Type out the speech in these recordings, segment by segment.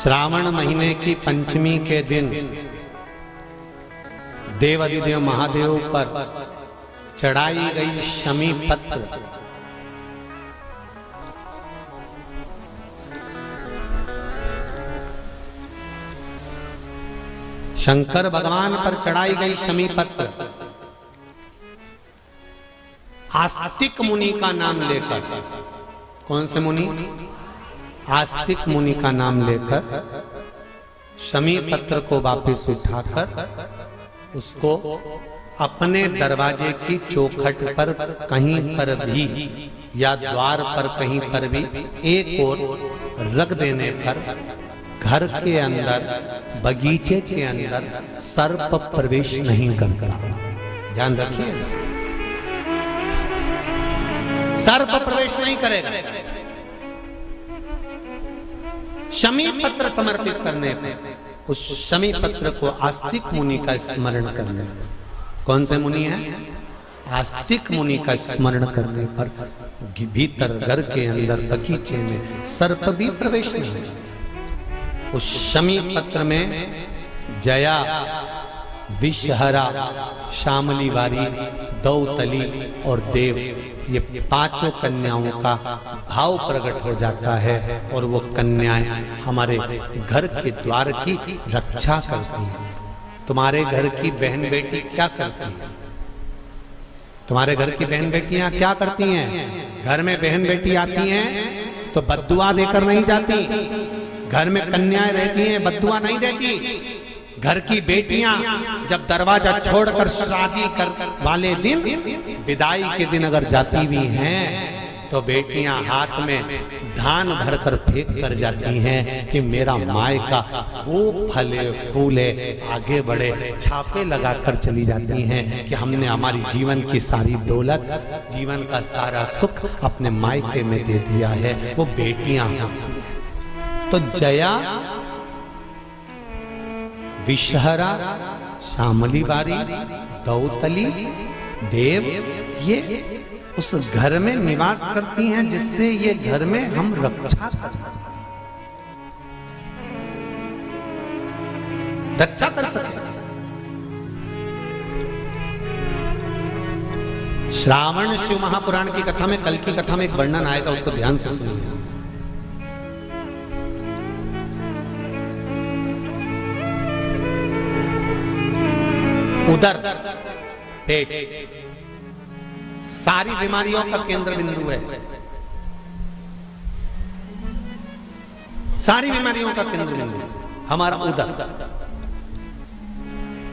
श्रावण महीने की पंचमी के दिन देवाधिदेव महादेव पर चढ़ाई गई शमी पत्र शंकर भगवान पर चढ़ाई गई शमी पत्र आस्तिक मुनि का नाम लेकर, कौन से मुनि? आस्तिक मुनि का नाम लेकर शमी पत्र को वापस उठाकर उसको अपने दरवाजे की चौखट पर कहीं पर भी या द्वार पर कहीं पर भी एक ओर रख देने पर घर के अंदर, बगीचे के अंदर सर्प प्रवेश नहीं करता। ध्यान रखिए, सर्प प्रवेश नहीं करेगा। शमी पत्र समर्पित करने पर उस शमी पत्र को आस्तिक मुनि का स्मरण करने, कौन से मुनि है? आस्तिक मुनि का स्मरण करने पर भीतर घर के अंदर बगीचे में सर्प भी प्रवेश नहीं। उस शमी पत्र में जया, विषहरा, शामली वारी, दौतली और देव, ये पांचों कन्याओं का भाव प्रकट हो जाता है और वो कन्याएं हमारे घर के द्वार की रक्षा करती हैं। तुम्हारे घर की बहन बेटी क्या करती है? तुम्हारे घर की बहन बेटियां क्या करती हैं? घर में बहन बेटी आती हैं तो बद्दुआ देकर नहीं जाती। घर में कन्याएं रहती हैं, बद्दुआ नहीं देती। घर की बेटियां जब दरवाजा छोड़कर शादी कर वाले दिन, विदाई के दिन अगर जाती भी हैं तो बेटियां हाथ में धान भरकर फेंक कर जाती हैं कि मेरा मायका खूब फले फूले आगे बढ़े। छापे लगाकर चली जाती हैं कि हमने हमारी जीवन की सारी दौलत, जीवन का सारा सुख अपने मायके में दे दिया है। वो बेटियां तो जया, विषहरा, शामली बारी, दौतली, देव, ये उस घर में निवास करती हैं जिससे ये घर में हम रक्षा कर सकते, रक्षा कर सकते। श्रावण शिव महापुराण की कथा में, कल की कथा में एक वर्णन आएगा, उसको ध्यान से सुनिए। उदर, पेट, सारी बीमारियों का केंद्र बिंदु है। सारी बीमारियों का केंद्र बिंदु हमारा उदर।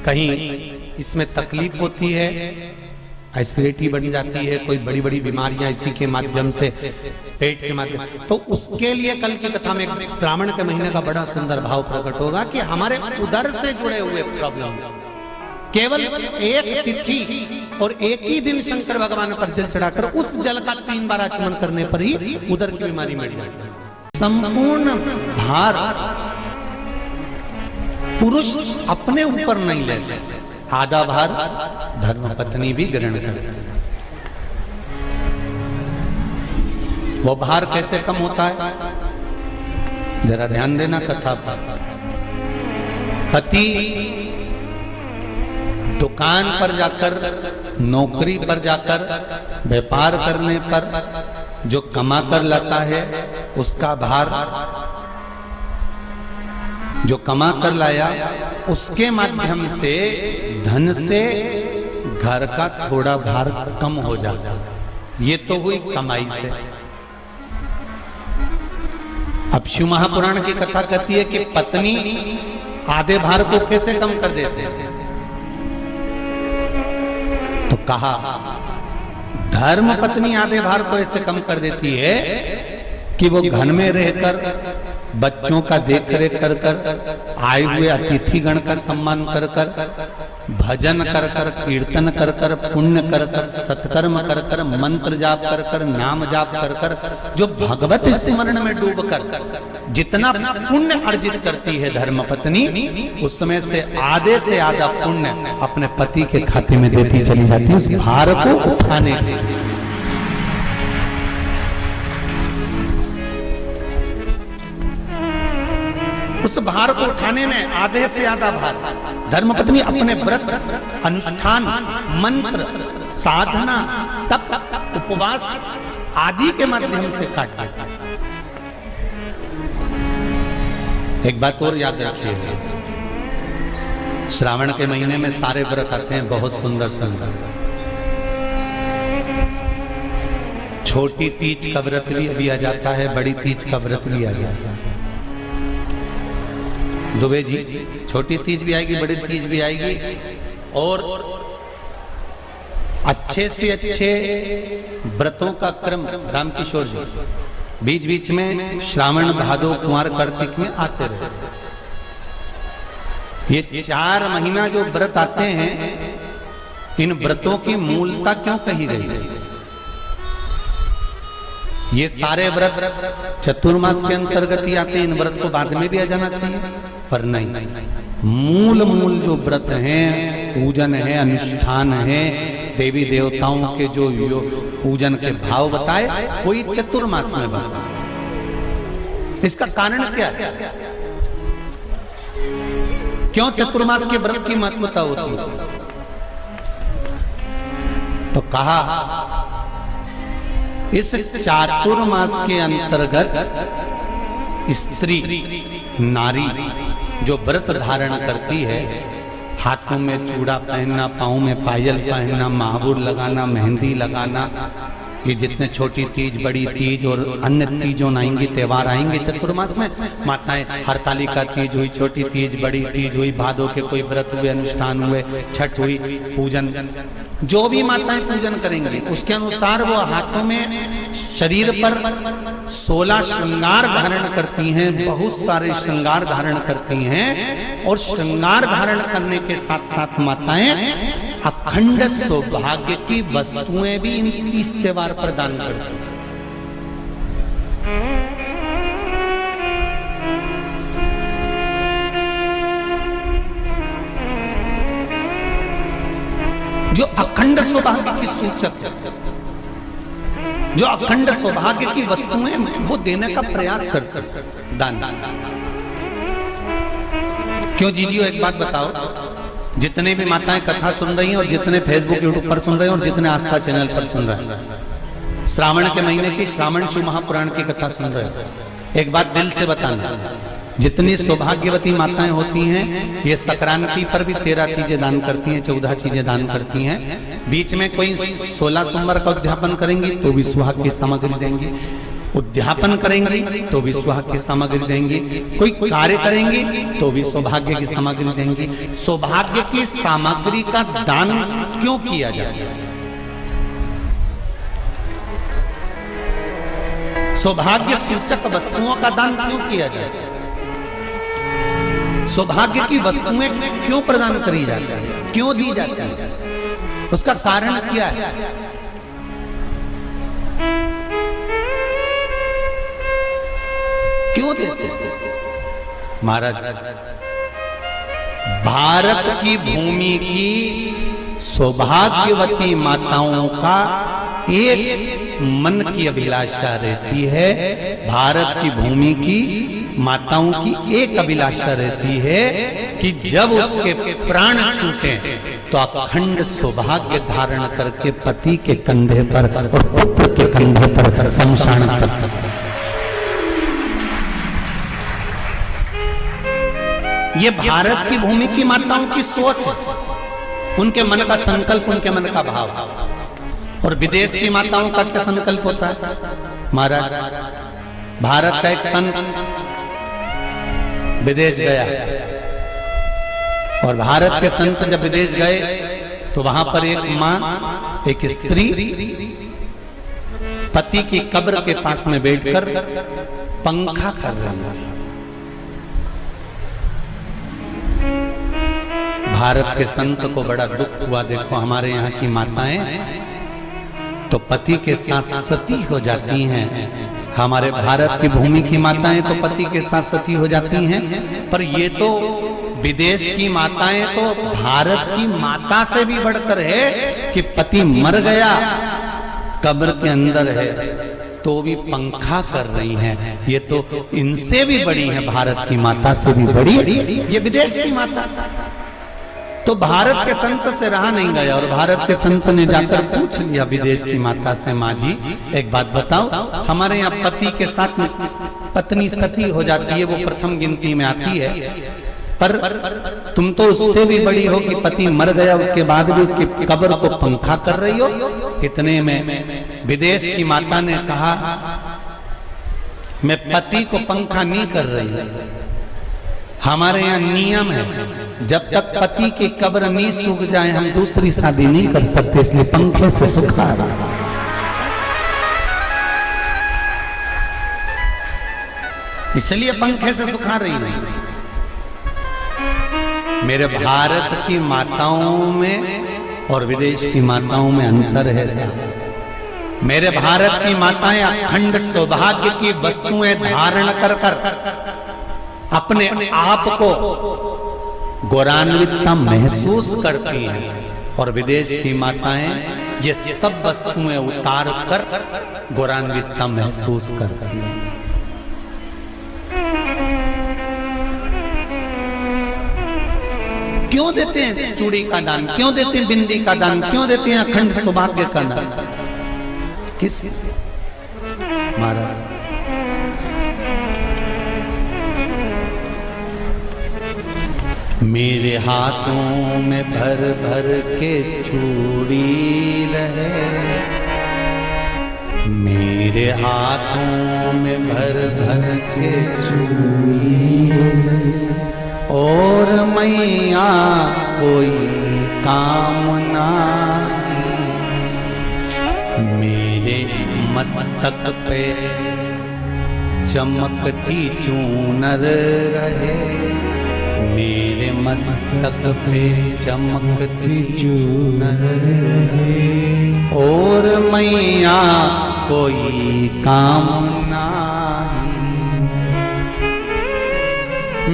कहीं इसमें तकलीफ होती है, एसिडिटी बन जाती है, कोई बड़ी बड़ी बीमारियां इसी के माध्यम से, पेट के माध्यम, तो उसके लिए कल की कथा में श्रावण के महीने का बड़ा सुंदर भाव प्रकट होगा कि हमारे उदर से जुड़े हुए प्रॉब्लम, केवल एक तिथि और एक ही दिन शंकर भगवान पर जल चढ़ाकर उस जल का 3 बार आचमन करने पर ही उदर की बीमारी मिट जाती है। संपूर्ण भार पुरुष अपने ऊपर नहीं लेते, आधा भार धर्मपत्नी भी ग्रहण करती है। वो भार कैसे कम होता है, जरा ध्यान देना कथा पर। पति दुकान पर जाकर, नौकरी पर जाकर, व्यापार करने पर जो कमा कर लाता है उसका भार, जो कमा कर लाया उसके माध्यम से, धन से घर का थोड़ा भार कम हो जाता। ये तो हुई कमाई से। अब शिव महापुराण की कथा कहती है कि पत्नी आधे भार को कैसे कम कर देते हैं, तो कहा धर्म पत्नी आधे भार को ऐसे कम कर देती है कि वो घर में रहकर बच्चों का देख रेख कर कर, आए हुए अतिथिगण का सम्मान कर कर, भजन कर कर, कीर्तन कर कर, पुण्य कर कर, सत्कर्म कर कर, मंत्र जाप कर कर, नाम जाप कर कर, जो भगवत स्मरण में डूब कर जितना पुण्य अर्जित करती है धर्मपत्नी, उसमें से आधा पुण्य अपने पति के खाते में देती चली जाती है उस भार को उठाने के लिए। उस भार को उठाने में आधे से ज्यादा भार धर्मपत्नी अपने व्रत, अनुष्ठान, मंत्र, साधना, तप, उपवास आदि के माध्यम से काट देता। एक बात और याद रखिए, श्रावण के महीने में सारे व्रत आते हैं, बहुत सुंदर सुंदर। छोटी तीज का व्रत भी आ जाता है, बड़ी तीज का व्रत भी आ जाता है। दुबे जी, छोटी तीज भी आएगी, बड़ी तीज भी आएगी, और अच्छे से अच्छे व्रतों का क्रम रामकिशोर जी बीच बीच में श्रावण, भादो, कुंवार, कार्तिक में आते रहे। ये 4 महीना जो व्रत आते हैं, इन व्रतों की मूलता क्यों कही गई है? ये सारे व्रत चतुर्मास के अंतर्गत ही आते हैं, इन व्रत को बाद में भी आ जाना चाहिए, पर नहीं। मूल जो व्रत हैं, पूजन है, अनुष्ठान है, देवी देवताओं के जो पूजन के भाव बताए, कोई चतुर्मास में बताए। इसका कारण क्या है? क्यों चतुर्मास के व्रत की महत्वता होती है? तो कहा, इस चातुर्मास के अंतर्गत स्त्री, नारी जो व्रत धारण करती है, हाथों में चूड़ा पहनना, पाँव में पायल पहनना, महावुर लगाना, मेहंदी लगाना, ये जितने छोटी तीज, बड़ी तीज और अन्य तीजों आएंगी, त्योहार आएंगे चतुर्मास में, माताएं हरतालिका तीज हुई, छोटी तीज, बड़ी तीज हुई, भादों के कोई व्रत हुए, अनुष्ठान हुए, छठ हुई, पूजन, जो भी माताएं पूजन करेंगी उसके अनुसार वो हाथों में, शरीर पर 16 श्रृंगार धारण करती हैं, बहुत सारे श्रृंगार धारण करती हैं, और श्रृंगार धारण करने के साथ साथ माताएं अखंड सौभाग्य की वस्तुएं भी इन 30 त्योहार पर दान करती हैं। जो अखंड सौभाग्य की सूचक, जो अखंड सौभाग्य की वस्तुएं वो देने का प्रयास करते हैं, दान। क्यों जीजियो, एक बात बताओ, जितने भी माताएं कथा सुन रही हैं और जितने फेसबुक यूट्यूब पर सुन रहे हैं और जितने आस्था चैनल पर सुन रहे हैं, श्रावण के महीने की श्रावण शिव महापुराण की कथा सुन रहे हैं, एक बात दिल से बताना, जितनी सौभाग्यवती माताएं होती हैं, ये संक्रांति पर भी 13 चीजें दान करती हैं, 14 चीजें दान करती हैं। बीच में कोई 16 सोमवार का उद्यापन करेंगी तो भी सुहाग की सामग्री देंगी, उद्यापन करेंगी तो भी सुहाग की सामग्री देंगी, कोई कार्य करेंगी तो भी सौभाग्य की सामग्री देंगी। सौभाग्य की सामग्री का दान क्यों किया जाए? सौभाग्य सूचक वस्तुओं का दान क्यों किया जाए? सौभाग्य की वस्तुएं क्यों प्रदान करी जाती है, क्यों दी जाती है? उसका कारण क्या है? क्यों देते हैं? महाराज, भारत की भूमि की सौभाग्यवती माताओं का एक मन की अभिलाषा रहती है, भारत की भूमि की माताओं की एक अभिलाषा रहती है कि जब उसके प्राण छूटे तो अखंड सौभाग्य धारण करके पति के कंधे पर और पुत्र के कंधे पर शमशान पर। ये भारत की भूमि की माताओं की सोच है, उनके मन का संकल्प, उनके मन का भाव। और विदेश की माताओं का क्या संकल्प होता है? महाराज, भारत का एक संत विदेश गया और भारत के संत जब विदेश गए तो वहां पर एक मां, एक स्त्री पति की कब्र के पास में बैठकर पंखा कर रही थी। भारत के संत को बड़ा दुख हुआ, देखो हमारे यहाँ की माताएं तो पति के साथ सती हो जाती हैं, हमारे भारत की भूमि की माताएं तो पति के साथ सती हो जाती हैं, पर ये तो विदेश की माताएं तो भारत की माता से भी बढ़कर है कि पति मर गया, कब्र के अंदर है, तो भी पंखा कर रही हैं। ये तो इनसे भी बड़ी है, भारत की माता से भी बड़ी, ये विदेश की माता। तो भारत के संत से रहा नहीं गया और भारत के संत ने जाकर पूछ लिया विदेश की माता से, माँ जी एक बात बताओ, हमारे यहाँ पति के साथ पत्नी सती हो जाती है, वो प्रथम गिनती में आती है, पर तुम तो उससे भी बड़ी हो कि पति मर गया उसके बाद भी उसकी कब्र को पंखा कर रही हो। इतने में विदेश की माता ने कहा, मैं पति को पंखा नहीं कर रही हूं, हमारे यहाँ नियम है जब तक पति की कब्र नहीं सूख जाए हम दूसरी शादी नहीं कर सकते, इसलिए पंखे से सुखा रहा। इसलिए पंखे से सुखा रही है। मेरे भारत की माताओं में और विदेश की माताओं में अंतर है साहब। मेरे भारत की माताएं अखंड सौभाग्य की वस्तुएं धारण कर कर अपने आप को गौरवान्वितता महसूस करती हैं और विदेश की माताएं ये सब वस्तुएं उतार कर गौरवान्वितता महसूस करती हैं। क्यों देते हैं चूड़ी का दान, क्यों देते हैं बिंदी का दान, क्यों देते हैं अखंड सौभाग्य का दान? किस महाराज मेरे हाथों में भर भर के चूड़ी रहे, मेरे हाथों में भर भर के चूड़ी और मैया कोई काम नहीं, मेरे मस्तक पे चमकती चूनर रहे, मेरे मस्तक पे चमकती चूनर रहे और मैया कोई काम नहीं,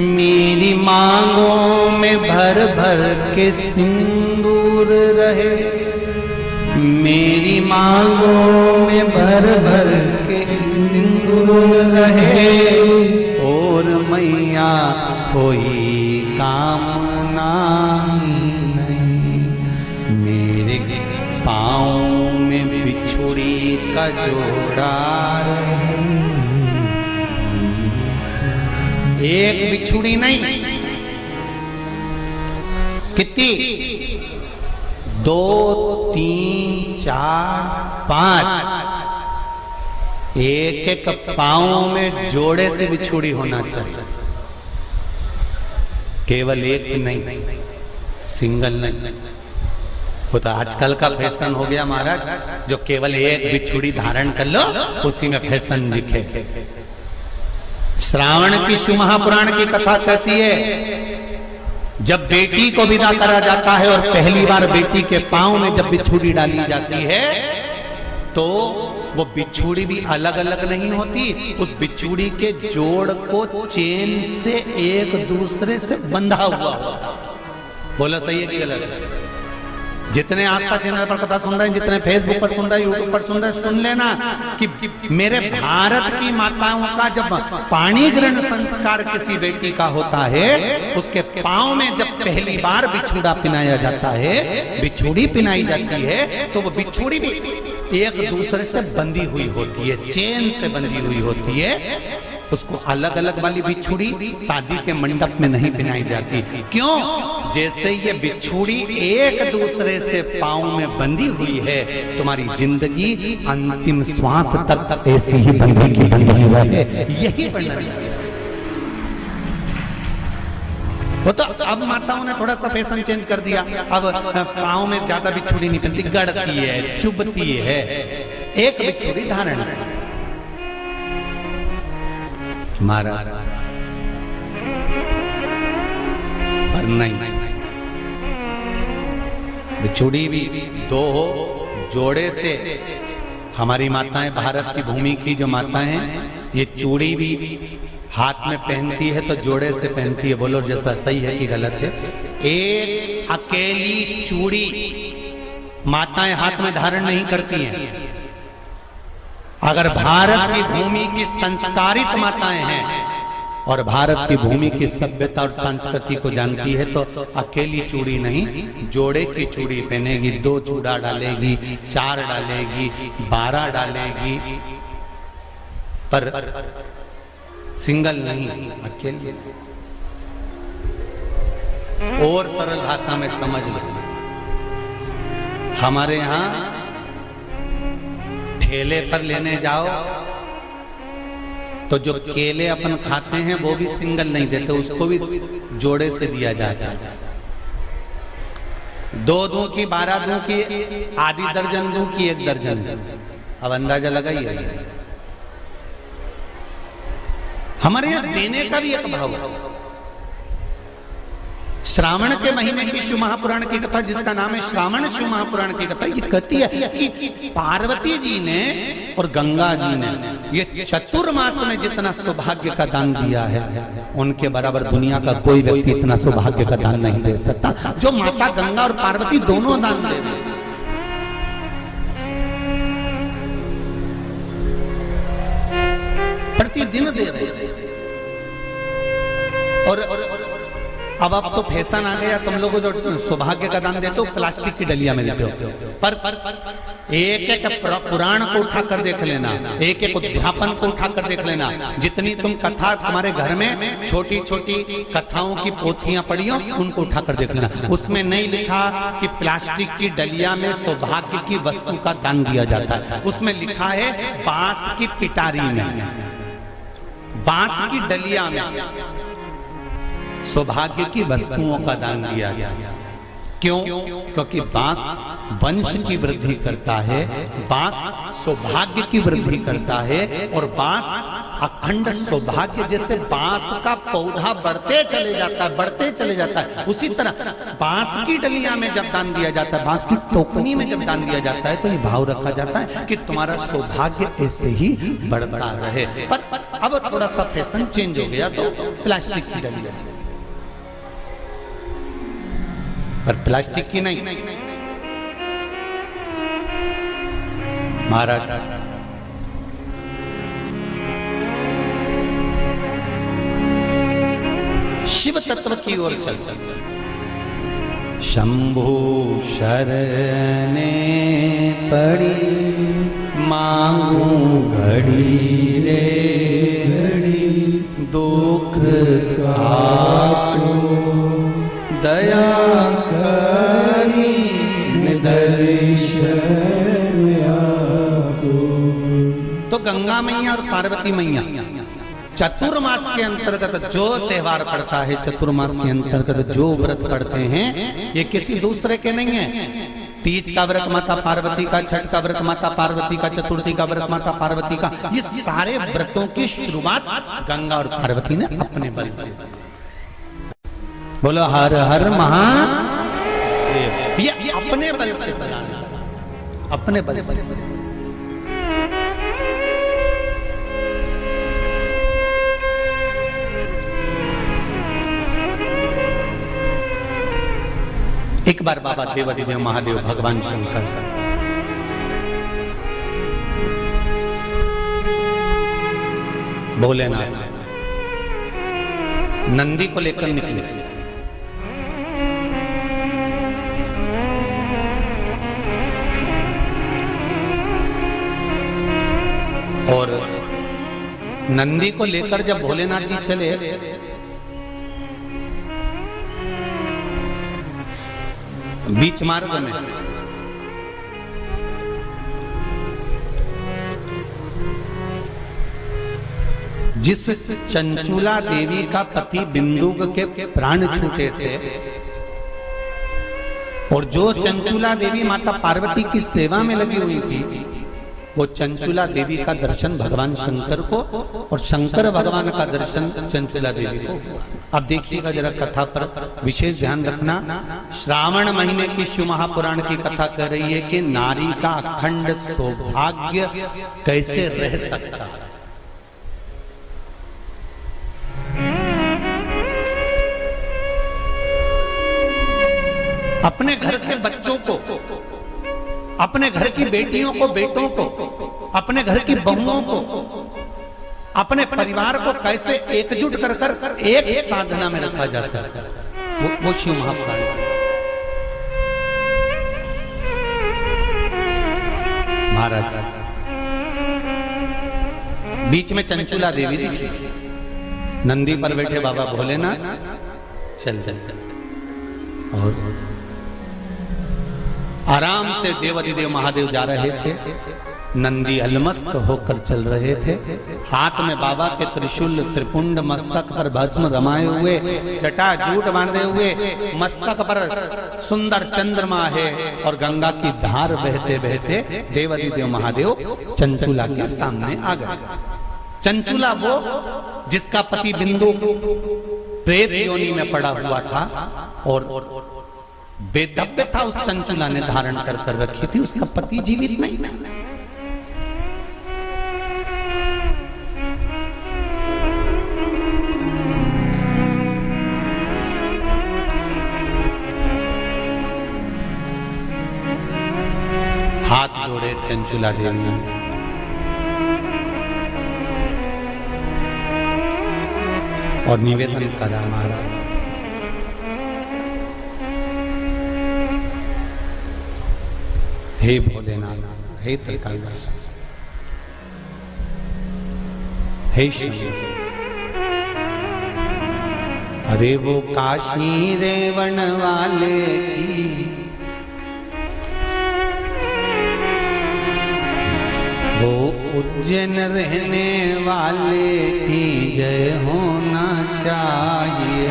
मेरी मांगों में भर भर के सिंदूर रहे, मेरी मांगों में भर भर के सिंदूर रहे और मैया कोई कामना नहीं, मेरे पाँव में बिछुड़ी का जोड़ा रहे, एक बिछुड़ी नहीं कितनी, 2 3 4 5, एक एक पाँव में जोड़े से बिछुड़ी होना चाहिए, केवल एक नहीं, सिंगल नहीं। वो तो आजकल का फैशन हो गया महाराज, जो केवल एक बिछुड़ी धारण कर लो उसी में फैशन दिखे। श्रावण की शिव महापुराण की कथा कहती है जब बेटी को विदा करा जाता है और पहली बार बेटी के पांव में जब बिछुड़ी डाली जाती है तो वो बिछुड़ी भी अलग अलग नहीं होती, उस बिछुड़ी के जोड़ को चेन से एक दूसरे से बंधा हुआ होता। बोला सही है कि गलत है? जितने आस्था चैनल पर कथा सुन रहे हैं, जितने फेसबुक पर सुन रहे हैं, यूट्यूब पर सुन रहे हैं, सुन लेना कि मेरे भारत की माताओं का जब पाणी ग्रहण संस्कार किसी बेटी का होता है, उसके पांव में जब पहली बार बिछुड़ा पिनाया जाता है, बिछुड़ी पिनाई जाती है, तो वो बिछुड़ी भी एक दूसरे से बंधी हुई होती है, चेन से बंधी हुई होती है। उसको अलग अलग वाली बिछुड़ी शादी के मंडप में नहीं पिनाई जाती। क्यों? जैसे ये बिछुड़ी एक दूसरे से पांव में बंधी हुई है, तुम्हारी जिंदगी अंतिम श्वास तक ऐसी ही बंधी की बंधी रहे, यही बनना चाहिए। वो तो अब माताओं ने थोड़ा सा फैशन चेंज कर दिया, अब पांव में ज्यादा बिछुड़ी नहीं पहनती, गड़ती है, चुभती है, एक बिछुड़ी धारण है। महाराज पर नहीं, बिछुड़ी भी 2 हो, जोड़े से। हमारी माताएं, भारत की भूमि की जो माताएं हैं, ये चूड़ी भी हाथ में पहनती है तो जोड़े से पहनती है। बोलो जैसा सही है कि गलत है? एक अकेली चूड़ी माताएं हाथ में धारण नहीं करती हैं, अगर भारत की भूमि की संस्कारित माताएं हैं और भारत की भूमि की सभ्यता और संस्कृति को जानती है तो अकेली चूड़ी नहीं, जोड़े की चूड़ी पहनेगी, 2 चूड़ा डालेगी, 4 डालेगी, 12 डालेगी, पर सिंगल नहीं, अकेले। और सरल भाषा में समझ लो, हमारे यहां ठेले पर लेने जाओ तो जो केले अपन खाते हैं वो भी सिंगल नहीं देते, उसको भी जोड़े से दिया जाता है। 2 दूं की, 12 दूं की, आधी दर्जन दूं की 1 दर्जन दूं। अब अंदाजा लगाइए, हमारे यहां देने का भी एक भाव है। श्रावण के महीने की शिव महापुराण की कथा, जिसका नाम है श्रावण शिव महापुराण की कथा, ये कहती है कि पार्वती जी ने और गंगा जी ने ये चतुर्मास में जितना सौभाग्य का दान दिया है, उनके बराबर दुनिया का कोई व्यक्ति इतना सौभाग्य का दान नहीं दे सकता जो माता गंगा और पार्वती दोनों दान दे रहे हैं। प्रतिदिन दे रहे हैं। और अब तो फैशन आ गया, तुम लोगों जो सौभाग्य का दान देते हो प्लास्टिक की डलिया में देते हो, पर एक एक पुराण को उठा कर देख लेना, एक एक उद्यापन को उठा कर देख लेना, जितनी तुम कथा तुम्हारे घर में छोटी छोटी कथाओं की पोथियां पड़ी हो उनको उठा कर देख लेना, उसमें नहीं लिखा कि प्लास्टिक की डलिया में सौभाग्य की वस्तु का दान दिया जाता है। उसमें लिखा है बांस की पिटारी में, बांस की डलिया में सौभाग्य की वस्तुओं का दान दिया गया। क्यों? क्योंकि बांस वंश की वृद्धि करता है, बांस सौभाग्य की वृद्धि करता है, और बांस अखंड सौभाग्य, जैसे बांस का पौधा बढ़ते चले जाता है, बढ़ते चले जाता है, उसी तरह बांस की डलिया में जब दान दिया जाता है, बांस की टोकनी में जब दान दिया जाता है, तो ये भाव रखा जाता है कि तुम्हारा सौभाग्य ऐसे ही बढ़ता रहे। पर अब थोड़ा सा फैशन चेंज हो गया तो प्लास्टिक की डलिया, पर प्लास्टिक की नहीं। महाराज शिव तत्व की ओर चल चल शंभु शरणे पड़ी मांगू घड़ी रे घड़ी, दुख काटो दया करी दर्शन तो गंगा मैया और पार्वती मैया चतुर्मास के अंतर्गत जो त्योहार पड़ता है, चतुर्मास के अंतर्गत जो व्रत पड़ते हैं, ये किसी दूसरे के नहीं है। तीज का व्रत माता पार्वती का, छठ का व्रत माता पार्वती का, चतुर्थी का व्रत माता पार्वती का, ये सारे व्रतों की शुरुआत गंगा और पार्वती ने अपने बल से। बोलो हर हर महादेव। ये अपने बल से बनाना, अपने बल से। एक बार बाबा देवाधिदेव महादेव भगवान शंकर भोलेनाथ नंदी को लेकर निकले। और नंदी को लेकर जब भोलेनाथ जी चले, बीच मार्ग में जिस चंचुला देवी का पति बिंदुक के प्राण छूटे थे, और जो चंचुला देवी माता पार्वती की सेवा में लगी हुई थी, वो चंचुला देवी का दर्शन भगवान शंकर को और शंकर भगवान का दर्शन चंचुला देवी को। अब देखिएगा जरा कथा पर विशेष ध्यान रखना। श्रावण महीने की शिव महापुराण की कथा कह रही है कि नारी का अखंड सौभाग्य कैसे रह सकता है। अपने घर के बच्चों को, अपने घर की बेटियों को, बेटों को अपने घर की बहुओं को, अपने परिवार को कैसे एकजुट कर कर एक साधना में रखा जा सकता है, वो शिव महापुराण। महाराज बीच में चंचुला देवी दिखी, नंदी पर बैठे बाबा भोलेनाथ चल चल चल, और आराम से देवाधिदेव महादेव जा रहे थे। नंदी अलमस्त होकर चल रहे थे, हाथ में बाबा के त्रिशूल त्रिपुंड, मस्तक पर भस्म रमाए हुए, जटा जूट बांधे हुए, मस्तक पर सुंदर चंद्रमा है और गंगा की धार बहते बहते देवाधिदेव महादेव चंचुला के सामने आ गए। चंचुला वो जिसका पति बिंदु प्रेत योनि में पड़ा हुआ था और बेदब्य था, उस चंचुला ने धारण कर कर रखी थी, उसका पति जीवित नहीं था। हाथ जोड़े चंचुला देवी ने, और निवेदन करा, महाराज हे भोलेनाथ, हे त्रिकालदर्श, हे शिव, अरे वो काशी रेवण वाले की, वो उज्जैन रहने वाले की जय होना चाहिए,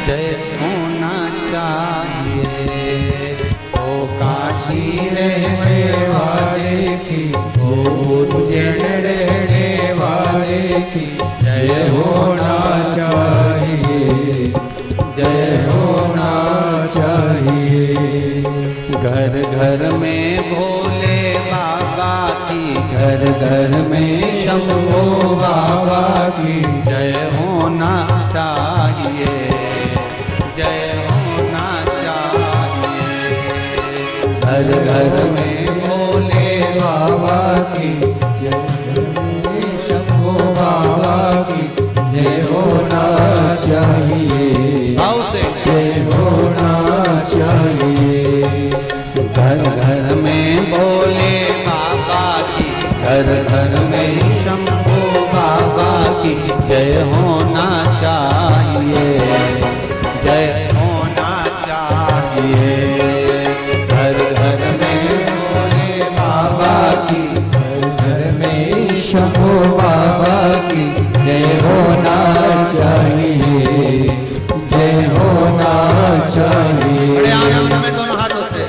जय होना चाहिए। ओ काशी रहने वाले की, ओ उज्जैन रहने वाले की जय होना चाहिए, जय होना चाहिए। घर घर में भोले बाबा की, घर घर में शंभो बाबा की जय होना चाहिए, जय होना चाहिए। घर घर में भोले बाबा की जय, शंभो बाबा की जय होना चाहिए, जय होना चाहिए। घर घर में भोले बाबा की, घर घर में शंभो बाबा की जय होना चाहिए, जय होना चाहिए। घर घर में भोले बाबा की, घर घर में शंभो बाबा की जय होना चाहिए, जय होना चाहिए। बड़े आनंद में दोनों हाथों से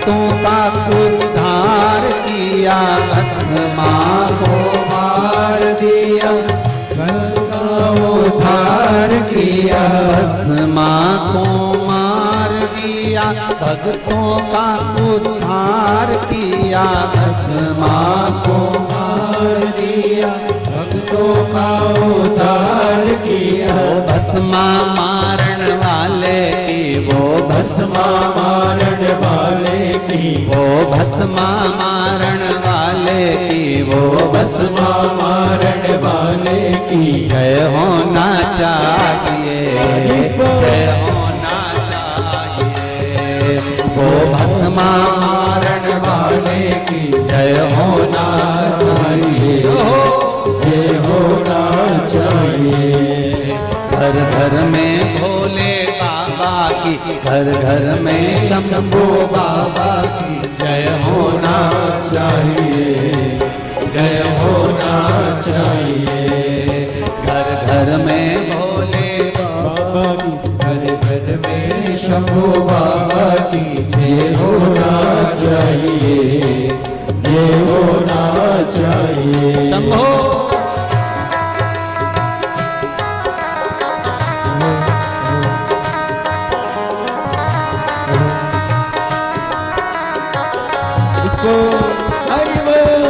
भक्तों का उद्धार किया, भस्मा को को मार दिया, भक्तों का उद्धार किया। भस्मा को मार दिया, भक्तों का उद्धार किया। वो भस्मा मारण वाले की, वो भस्मा मारण वाले की, वो भस्मा मारण वाले की, वो भस्मा मारण वाले की जय होना चाहिए, जय होना चाहिए। वो भस्मा मारण वाले की जय होना चाहिए, जय होना चाहिए। घर घर में भोले बाबा की, घर घर में शंभू बाबा की जय होना चाहिए, जय होना चाहिए। घर घर में भोले बाबा की, घर घर में शंभू बाबा की जय होना चाहिए, जय होना चाहिए। शंभो हरि बोल।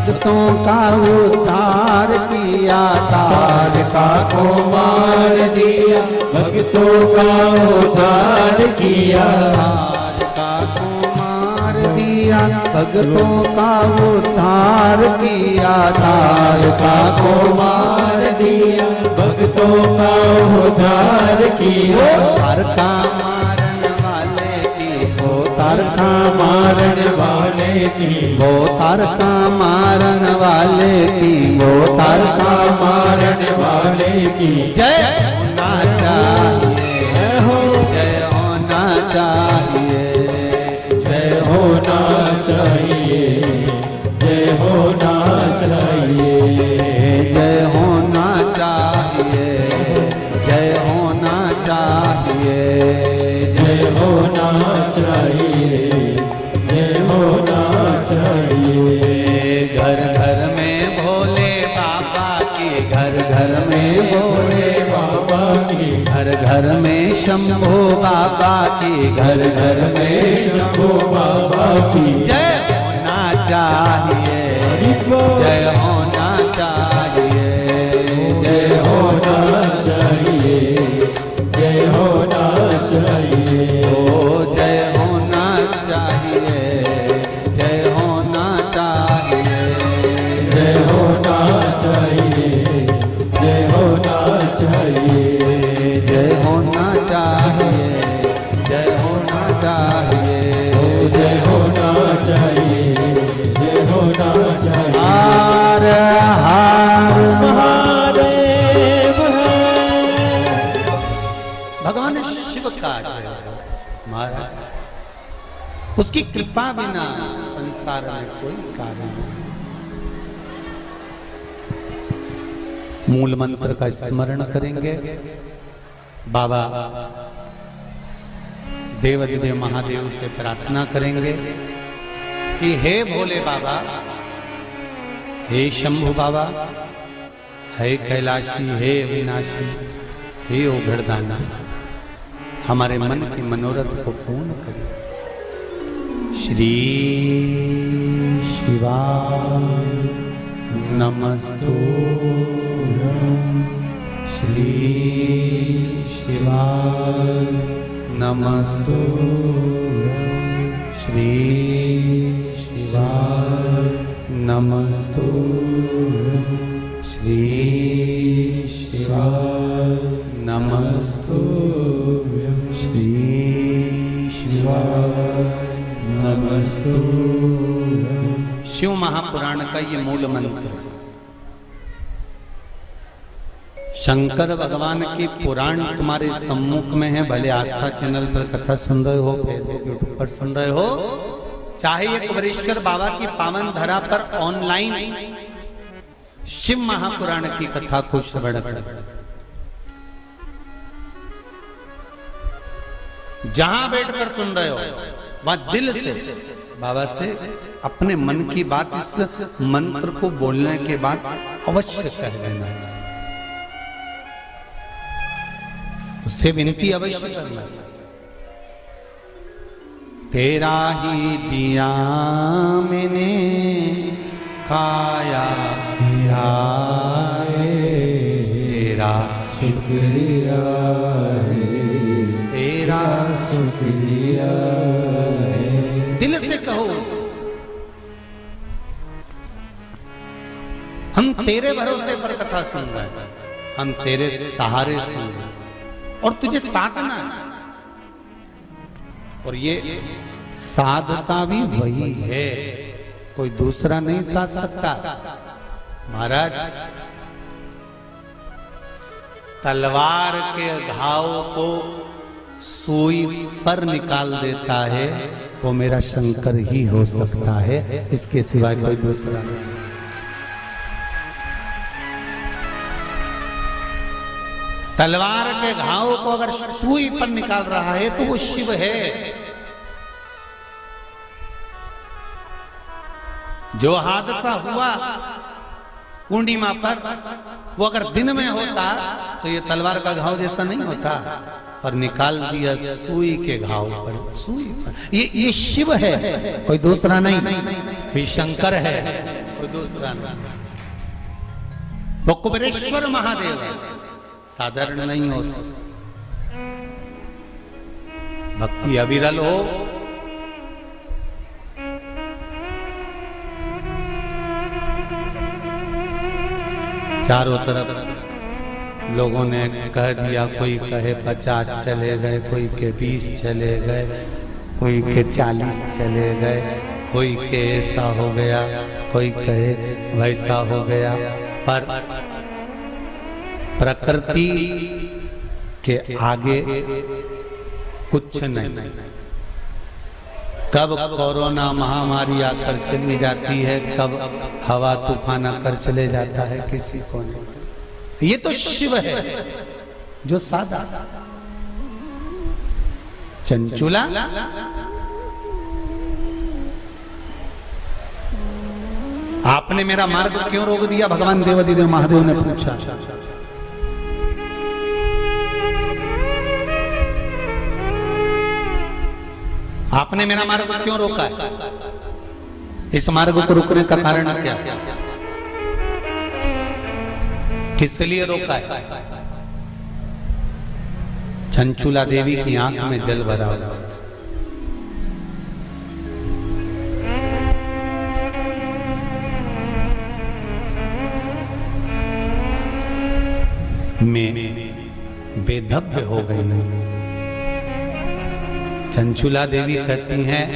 भक्तों का उद्धार किया, तारका को मार दिया, भक्तों का उद्धार किया। तारका को मार दिया, भक्तों का उद्धार किया। तारका को मार दिया, भक्तों का उद्धार किया। तारका मारन वाले की, वो तारका मारन वाले की, वो तारका मारन वाले की, वो तारका मारन वाले की जय होना चाहिए, जय होना चाहिए, जय होना चाहिए, जय होना चाहिए, जय होना चाहिए, जय होना चाहिए, जय होना चाहिए, जय होना चाहिए। घर घर में भोले बाबा की, घर घर में भोले बाबा की, घर घर में शंभू बाबा की, घर घर में शंभू बाबा की जय होना चाहिए, जय होना चाहिए, जय होना चाहिए, जय होना चाहिए, ओ जय होना चाहिए, जय होना चाहिए, जय होना चाहिए, जय होना चाहिए, जय होना चाहिए, जय होना चाहिए, जय होना चाहिए, जय होना चाहिए। आरती का जय हो महाराज। उसकी कृपा बिना संसार में कोई कार्य नहीं। मूल मंत्र का स्मरण करेंगे। बाबा देवाधिदेव महादेव से प्रार्थना करेंगे कि हे भोले बाबा, हे शंभु बाबा, हे कैलाशी, हे अविनाशी, हे ओघड़दाना, हमारे मन की मनोरथ को पूर्ण करें। श्री शिवाय नमस्तुभ्यं, श्री शिवाय नमस्तुभ्यं, श्री शिवाय नमस्तुभ्यं, श्री शिवाय नमस्तुभ्यं, श्री शिवाय नमस्तुभ्यं। शिव महापुराण का ये मूल मंत्र है। शंकर भगवान की पुराण तुम्हारे सम्मुख में है। भले आस्था चैनल पर कथा सुन रहे हो, फेसबुक यूट्यूब पर सुन रहे हो, चाहे एक वरेश्वर बाबा की पावन धरा पर ऑनलाइन शिव महापुराण की कथा को श्रवण कर, जहां बैठकर सुन रहे हो वहां दिल से बाबा से अपने मन की बात इस मंत्र को बोलने के बाद अवश्य कह लेना चाहिए। उससे विनती अवश्य करना चाहिए। तेरा ही दिया मैंने खाया पिया है, तेरा शुक्रिया है, तेरा शुक्रिया है। दिल से कहो, हम तेरे भरोसे पर कथा सुन रहे हैं, हम तेरे सहारे सुन रहे हैं और तुझे साधना है। और ये साधता भी वही है, कोई दूसरा नहीं साध सकता। महाराज तलवार के घाव को सुई पर निकाल देता है वो मेरा शंकर ही हो सकता है, इसके सिवाय कोई दूसरा नहीं। तलवार के घाव को अगर सुई पर निकाल रहा है तो वो शिव है। जो हादसा हुआ पूर्णिमा पर, वो अगर दिन में होता तो ये तलवार का घाव जैसा नहीं होता, पर निकाल दिया सुई के घाव पर, सुई पर। ये शिव है, कोई दूसरा नहीं। ये शंकर है, कोई दूसरा नहीं। वो कुबेरेश्वर महादेव है, साधारण नहीं हो सकता। भक्ति अविरल हो, चारों तरफ लोगों ने कह दिया, कोई कहे 50 चले गए, कोई के 20 चले गए, कोई के 40 चले गए, कोई के ऐसा हो गया, कोई कहे वैसा हो गया। पर प्रकृति के आगे कुछ नहीं। कब कोरोना महामारी आकर चली जाती है, कब हवा तूफान आकर चले जाता है, किसी को नहीं। ये तो शिव है जो सादा चंचुला। आपने मेरा मार्ग क्यों रोक दिया? भगवान देवाधिदेव महादेव ने पूछा। आपने मेरा मार्ग क्यों रोका है? इस मार्ग को रोकने का कारण क्या है? किस लिए रोका है? चंचुला देवी की आंख में जल भरा हुआ था। मैं बेधब्य हो गई हूं। चंचुला देवी कहती हैं,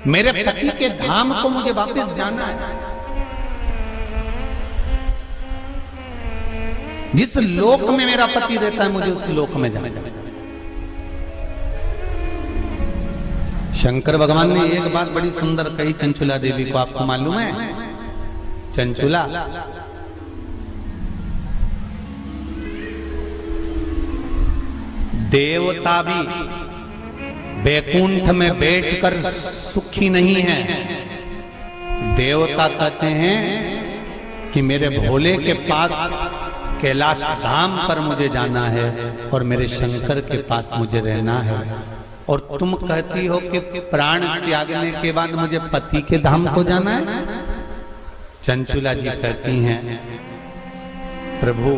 मेरे पति के धाम को मुझे वापस जाना है। जिस लोक में मेरा पति रहता है मुझे उस लोक में जाना है। शंकर भगवान ने एक बात बड़ी सुंदर कही चंचुला देवी को, आपको मालूम है? चंचुला, देवता भी बैकुंठ में बैठकर सुखी नहीं है। देवता कहते हैं कि मेरे भोले के पास कैलाश धाम पर मुझे जाना है और मेरे शंकर के पास मुझे रहना है। और तुम कहती हो कि प्राण त्यागने के बाद मुझे पति के धाम को जाना है। चंचुला जी कहती हैं, प्रभु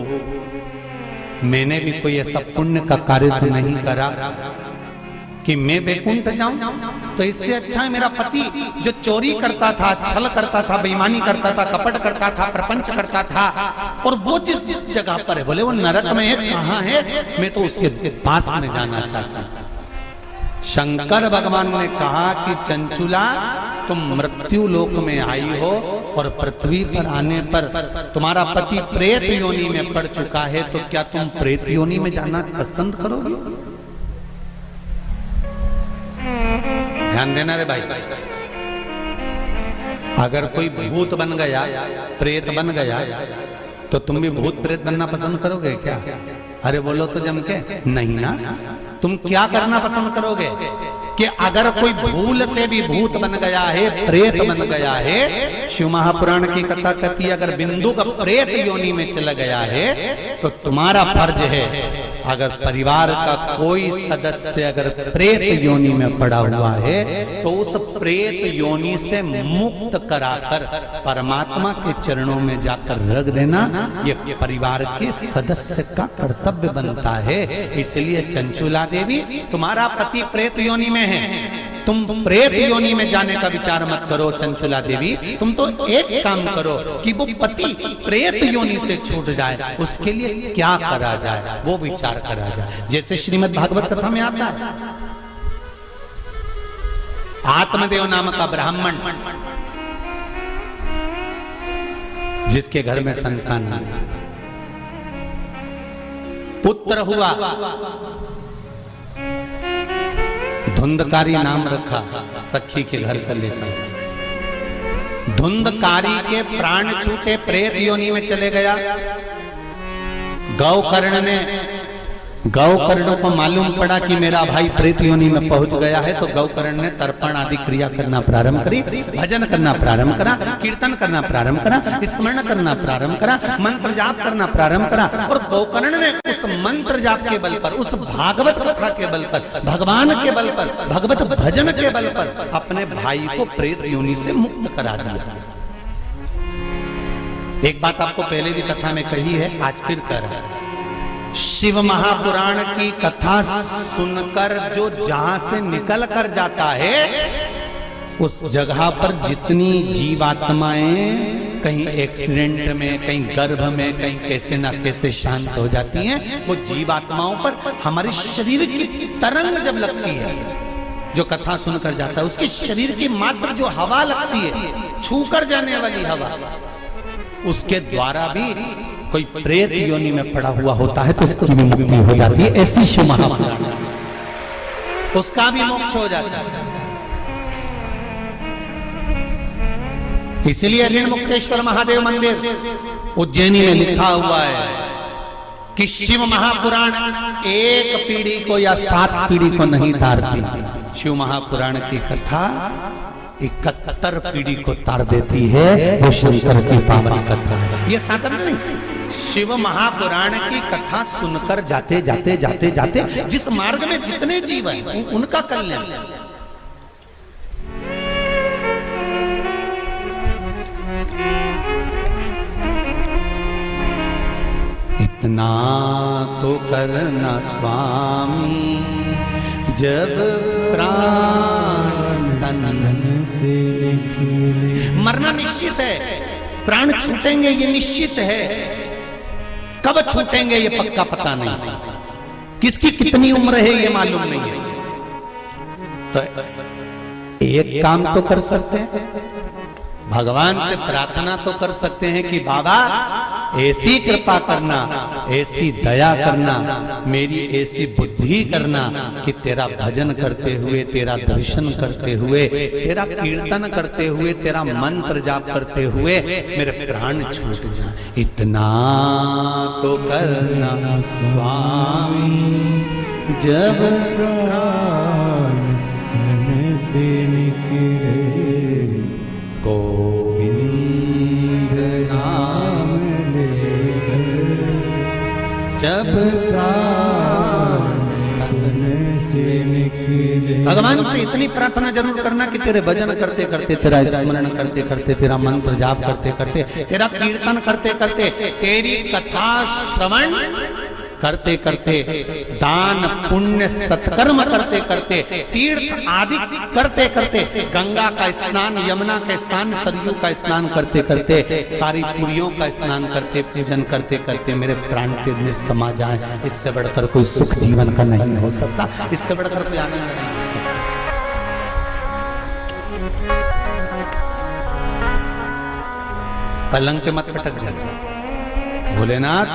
मैंने भी कोई ऐसा पुण्य का कार्य तो नहीं करा कि मैं बैकुंठ जाऊं। तो इससे अच्छा है मेरा पति जो चोरी करता था, छल करता था, बेईमानी करता था, कपट करता था, प्रपंच करता था, और वो जिस जगह पर है, बोले वो नरक में है, कहां है, मैं तो उसके पास में जाना चाहता हूं। शंकर भगवान ने कहा कि चंचुला तुम मृत्यु लोक में आई हो और पृथ्वी पर आने पर तुम्हारा पति प्रेत योनि में पड़ चुका है, तो क्या तुम प्रेत योनि में जाना पसंद करोगे? ध्यान देना रे भाई, अगर कोई भूत बन गया, प्रेत बन गया, तो तुम भी भूत प्रेत बनना पसंद करोगे क्या? अरे बोलो तो जम के, नहीं ना। तुम क्या करना पसंद करोगे कि अगर कोई भूल से भी भूत बन गया है, प्रेत बन गया है, शिव महापुराण की कथा कहती है अगर बिंदु का प्रेत योनि में चला गया है, तो तुम्हारा फर्ज है अगर परिवार का कोई सदस्य अगर प्रेत योनि में पड़ा हुआ है तो उस प्रेत योनि से मुक्त कराकर परमात्मा के चरणों में जाकर रख देना, ये परिवार के सदस्य का कर्तव्य बनता है। इसलिए चंचुला देवी, तुम्हारा पति प्रेत योनि में है, तुम प्रेत योनि में जाने का विचार मत करो। चंचुला देवी, तुम तो एक काम करो कि वो पति प्रेत योनि से छूट जाए, उसके लिए क्या करा जाए वो विचार करा जाए। जैसे श्रीमद् भागवत कथा में आता है, आत्मदेव नाम का ब्राह्मण जिसके घर में संतान नहीं, पुत्र हुआ, धुंधकारी नाम रखा, सखी के घर से लेकर। धुंधकारी के प्राण छूटे, प्रेत योनि में चले गया। गौकर्ण को मालूम पड़ा कि मेरा भाई प्रेत योनि में पहुंच गया है, तो गौकर्ण ने तर्पण आदि क्रिया करना प्रारंभ करी, भजन करना प्रारंभ करा, कीर्तन करना प्रारंभ करा, स्मरण करना प्रारंभ करा, मंत्र जाप करना प्रारंभ करा। और गौकर्ण ने उस मंत्र जाप के बल पर, उस भागवत कथा के बल पर, भगवान के बल पर, भगवत भजन के बल पर अपने भाई को प्रेत योनि से मुक्त करा दिया। एक बात आपको पहले भी कथा में कही है, आज फिर कह रहा है। शिव महापुराण की कथा सुनकर जो जहां से निकल कर जाता है, उस जगह पर जितनी जीवात्माएं कहीं एक्सीडेंट में, कहीं गर्भ में, कहीं कैसे ना कैसे शांत हो जाती हैं, वो जीवात्माओं पर हमारे शरीर की तरंग जब लगती है, जो कथा सुनकर जाता है, उसके शरीर की मात्र जो हवा लगती है, छूकर जाने वाली हवा, उसके द्वारा भी कोई प्रेत योनि में पड़ा हुआ होता है तो उसकी भी मुक्ति हो जाती है। ऐसी शिव महापुराण, उसका भी मोक्ष हो जाता है। इसलिए ऋण मुक्तेश्वर महादेव मंदिर उज्जैनी में लिखा हुआ है कि शिव महापुराण एक पीढ़ी को या 7 पीढ़ी को नहीं तारती। शिव महापुराण की कथा 71 पीढ़ी को तार देती है। वो शंकर की पावन कथा है, ये साधारण नहीं। शिव महापुराण की कथा सुनकर जाते जाते जाते जाते जिस मार्ग में जितने जीव हैं उनका कल्याण। इतना तो करना स्वामी जब प्राण तन से मरना निश्चित है, प्राण छूटेंगे ये निश्चित है, कब छूटेंगे ये पक्का पता नहीं, किसकी कितनी उम्र है ये मालूम नहीं है। तो एक काम तो कर सकते हैं, भगवान से प्रार्थना तो कर सकते हैं कि बाबा ऐसी कृपा करना, ऐसी दया करना, मेरी ऐसी बुद्धि करना कि तेरा भजन करते हुए, तेरा दर्शन करते हुए, तेरा कीर्तन करते हुए, तेरा मंत्र जाप करते हुए मेरे प्राण छूट जाए। इतना तो करना स्वामी जब प्राण मन से निकले, गोविंद नाम लेकर जब प्राण मन से निकले। भगवान से इतनी प्रार्थना जरूर करना कि तेरे भजन करते करते, तेरा स्मरण करते करते, तेरा मंत्र जाप करते करते, तेरा कीर्तन करते करते, तेरी कथा श्रवण करते करते, दान पुण्य सत्कर्म करते करते, तीर्थ आदि करते करते, गंगा का स्नान, यमुना का स्नान, सरयू का स्नान करते करते, सारी पुरियों का स्नान करते, पूजन करते करते मेरे प्राण तेज में समा जाए। इससे बढ़कर कोई सुख जीवन का नहीं हो सकता, इससे बढ़कर कोई आनंद नहीं हो सकता। पलंग पे मत पटक जाते भोलेनाथ,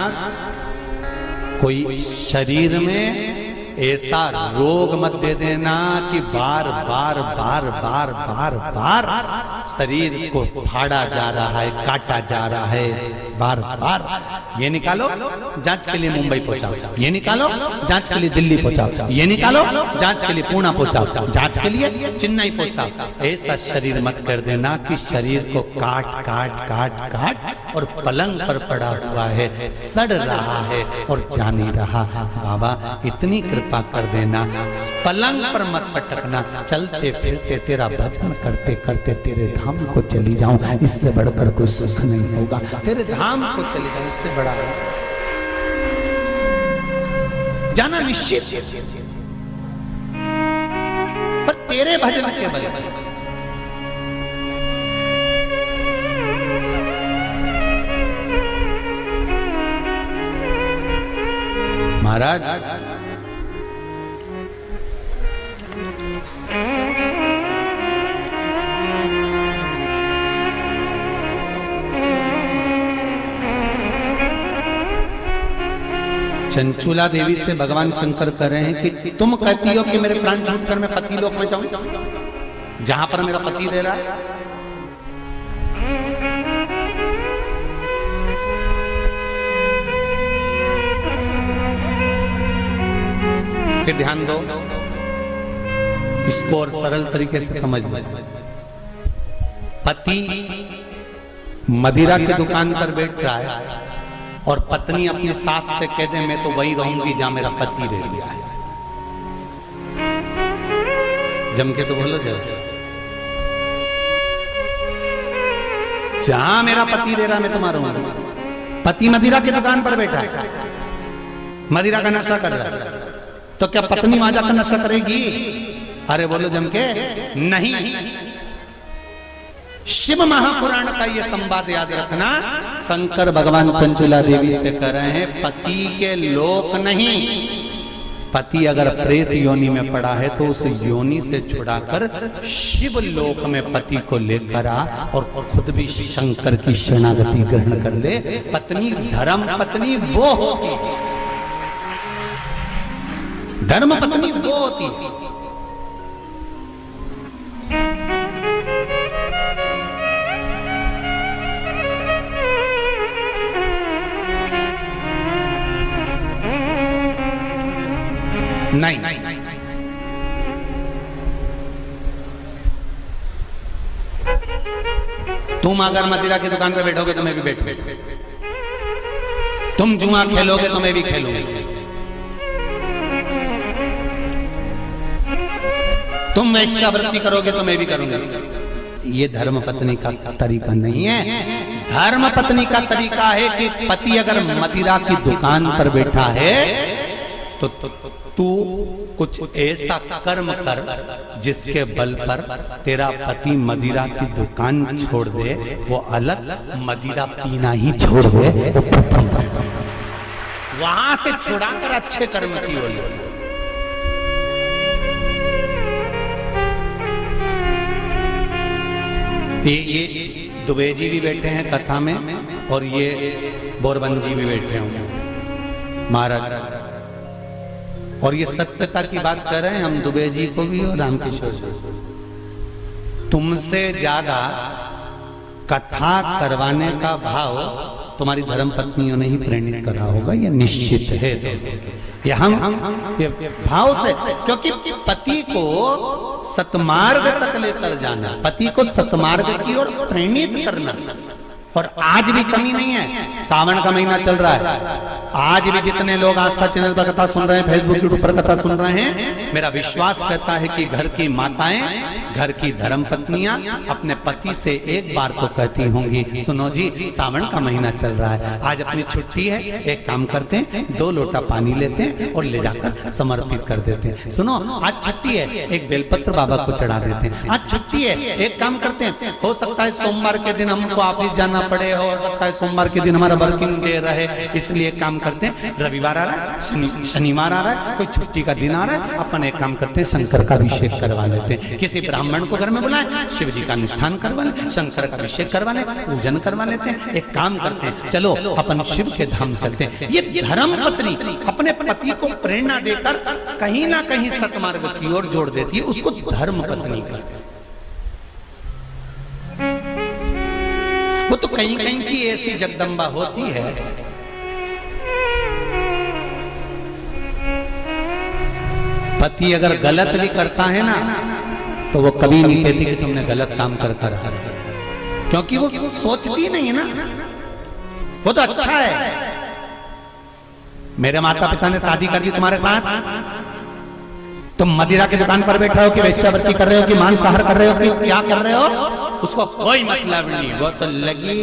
कोई शरीर में ऐसा रोग मत दे देना कि बार बार बार बार बार बार शरीर को फाड़ा जा रहा है, काटा जा रहा है, बार बार। ये निकालो, जांच के लिए मुंबई पहुंचाओ, ये निकालो, जांच के लिए दिल्ली पहुंचाओ, ये निकालो, जांच के लिए पूना पहुंचाओ, जांच के लिए चेन्नई पहुंचाओ। ऐसा शरीर मत कर देना कि शरीर को काट काट काट काट और पलंग पर पड़ा हुआ है, सड़ रहा है और जा नहीं रहा। बाबा इतनी कृपा कर देना, पलंग पर मत पटकना, चलते फिरते तेरा भजन करते करते तेरे धाम को चली जाऊं, इससे बढ़कर कोई सुख नहीं होगा। तेरे धाम को चली जाऊं, इससे बड़ा जाना निश्चित, पर तेरे भजन के बल पर। महाराज चंचुला देवी से भगवान शंकर कह रहे हैं कि तुम कहती हो कि मेरे प्राण छूट कर मैं पति लोक में जाऊं, जहां पर मेरा पति रह रहा है। फिर ध्यान दो, इसको और सरल तरीके से समझ लो। पति मदिरा की दुकान पर बैठ रहा है और पत्नी अपनी सास से कह दे मैं तो वहीं रहूंगी जहां मेरा पति रह गया है। जम के तो बोलो जहां मेरा पति रह रहा मैं तुम्हारा रहूंगी। पति मदिरा की दुकान पर बैठा है, मदिरा का नशा कर रहा है, तो क्या पत्नी वहां जाकर नशा करेगी? अरे बोलो जम के नहीं। शिव महापुराण का ये संवाद याद रखना। शंकर भगवान चंचुला देवी से कह रहे हैं पति के लोक नहीं, पति अगर प्रेत योनि में पड़ा है तो उस योनि से छुड़ाकर शिव लोक में पति को लेकर आ और खुद भी शंकर की शरणागति ग्रहण कर ले। पत्नी धर्म पत्नी वो होती है, धर्म पत्नी वो होती है। नहीं, तुम अगर मदिरा की दुकान पे बैठोगे तो मैं भी बैठूंगा, तुम जुआ खेलोगे तो मैं भी खेलूंगी, तुम वैश्यावृत्ति करोगे तो मैं भी करूंगा। ये धर्म पत्नी का तरीका नहीं है। धर्म पत्नी का तरीका है कि पति अगर मदिरा की दुकान पर बैठा है तो तू कुछ ऐसा कर्म कर जिसके बल पर तेरा पति मदिरा की दुकान छोड़ दे, वो अलग मदिरा पीना ही छोड़ दे, वहां से छुड़ाकर अच्छे कर्म की ओर। ये दुबे जी भी बैठे हैं कथा में और ये बोरबन जी भी बैठे होंगे महाराज, और ये सत्यता की बात कर रहे हैं हम दुबे जी को भी और रामकिशोर जी। तुमसे ज्यादा कथा करवाने का भाव तुम्हारी धर्म पत्नियों ने ही प्रेरित करा होगा, ये निश्चित है। ये हम ये भाव से, क्योंकि पति को सतमार्ग तक लेकर जाना, पति को सतमार्ग की ओर प्रेरित करना, और आज भी कमी नहीं है। सावन का महीना चल रहा है, आज भी जितने लोग आस्था चैनल पर कथा सुन रहे हैं, फेसबुक यूट्यूब पर कथा सुन रहे हैं, मेरा विश्वास कहता है कि घर की माताएं, घर की धर्म पत्नियां अपने पति से एक बार तो कहती होंगी, सुनो जी सावन का महीना चल रहा है, आज अपनी छुट्टी है, एक काम करते हैं 2 लोटा पानी लेते हैं और ले जाकर समर्पित कर देते हैं। सुनो आज छुट्टी है, एक बेलपत्र बाबा को चढ़ा देते हैं। आज छुट्टी है, एक काम करते हैं, हो सकता है सोमवार के दिन हमको ऑफिस जाना पड़े, हो सकता है सोमवार के दिन हमारा वर्किंग डे रहे, इसलिए काम करते हैं रविवार आ रहा है, शनिवार आ रहा है, कोई छुट्टी का दिन आ रहा है, अपन एक काम करते हैं शंकर का अभिषेक करवा लेते हैं। किसी ब्राह्मण को घर में बुलाएं, शिव जी का अनुष्ठान करवा लें, शंकर का अभिषेक करवा लें, पूजन करवा लेते हैं। एक काम करते हैं, चलो अपन शिव के धाम चलते हैं। ये धर्म पत्नी अपने पति को प्रेरणा देकर कहीं ना कहीं सतमार्ग की ओर जोड़ देती है, उसको धर्म पत्नी कहते हैं। वो तो कहीं कहीं की ऐसी जगदम्बा होती है, पति अगर गलत भी करता है ना तो वो कभी नहीं कहती कि तुमने गलत काम कर कर, क्योंकि वो सोचती नहीं है ना, वो तो अच्छा है। मेरे माता पिता ने शादी कर दी तुम्हारे साथ, तुम मदिरा की दुकान पर बैठ रहे हो कि वेश्यावृत्ति कर रहे हो कि मांसाहार कर रहे हो कि क्या कर रहे हो, उसको कोई मतलब नहीं, वो तो लगी,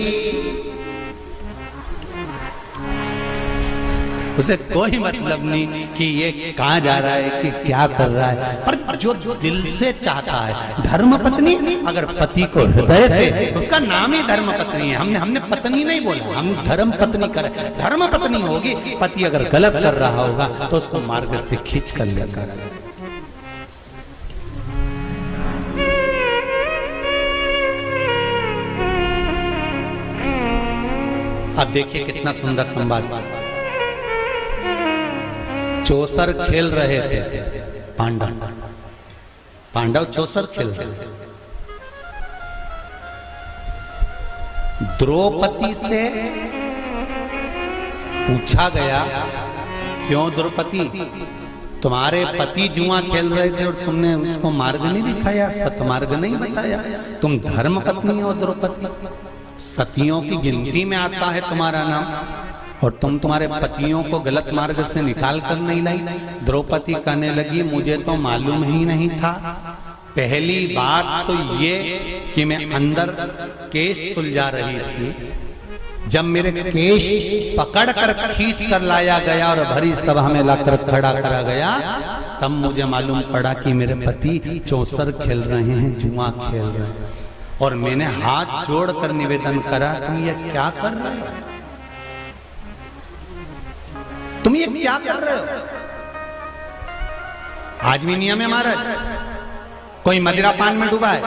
उसे कोई मतलब नहीं कि ये कहां जा रहा है कि क्या कर रहा है, पर जो दिल से चाहता है। धर्म पत्नी अगर पति को हृदय से, उसका नाम ही धर्म पत्नी है, हमने पत्नी नहीं बोला, हम धर्म पत्नी कर, धर्म पत्नी होगी। पति अगर गलत कर रहा होगा तो उसको मार्ग से खींच कर लेकर, अब देखिए कितना सुंदर संवाद। चौसर खेल रहे थे पांडव चौसर खेल रहे थे। द्रौपदी से पूछा गया, क्यों द्रौपदी तुम्हारे पति जुआ खेल रहे थे और तुमने उसको मार्ग नहीं दिखाया, सतमार्ग नहीं बताया, तुम धर्म पत्नी हो द्रौपदी, सतियों की गिनती में आता है तुम्हारा नाम, और तुम तुम्हारे पतियों को गलत मार्ग से निकाल कर नहीं लाई। द्रौपदी कहने लगी, मुझे तो मालूम ही नहीं था। पहली बात तो ये कि मैं अंदर केश सुलझा रही थी, जब मेरे केश पकड़ कर खींच कर लाया गया और भरी सभा में लाकर खड़ा करा गया, तब मुझे मालूम पड़ा कि मेरे पति चौसर खेल रहे हैं, जुआ खेल रहे हैं, और मैंने हाथ जोड़कर निवेदन करा, तुम ये क्या कर रहे हो, तुम ये क्या कर रहे हो। आज भी नियम है महाराज, कोई मदिरा पान में डूबा है,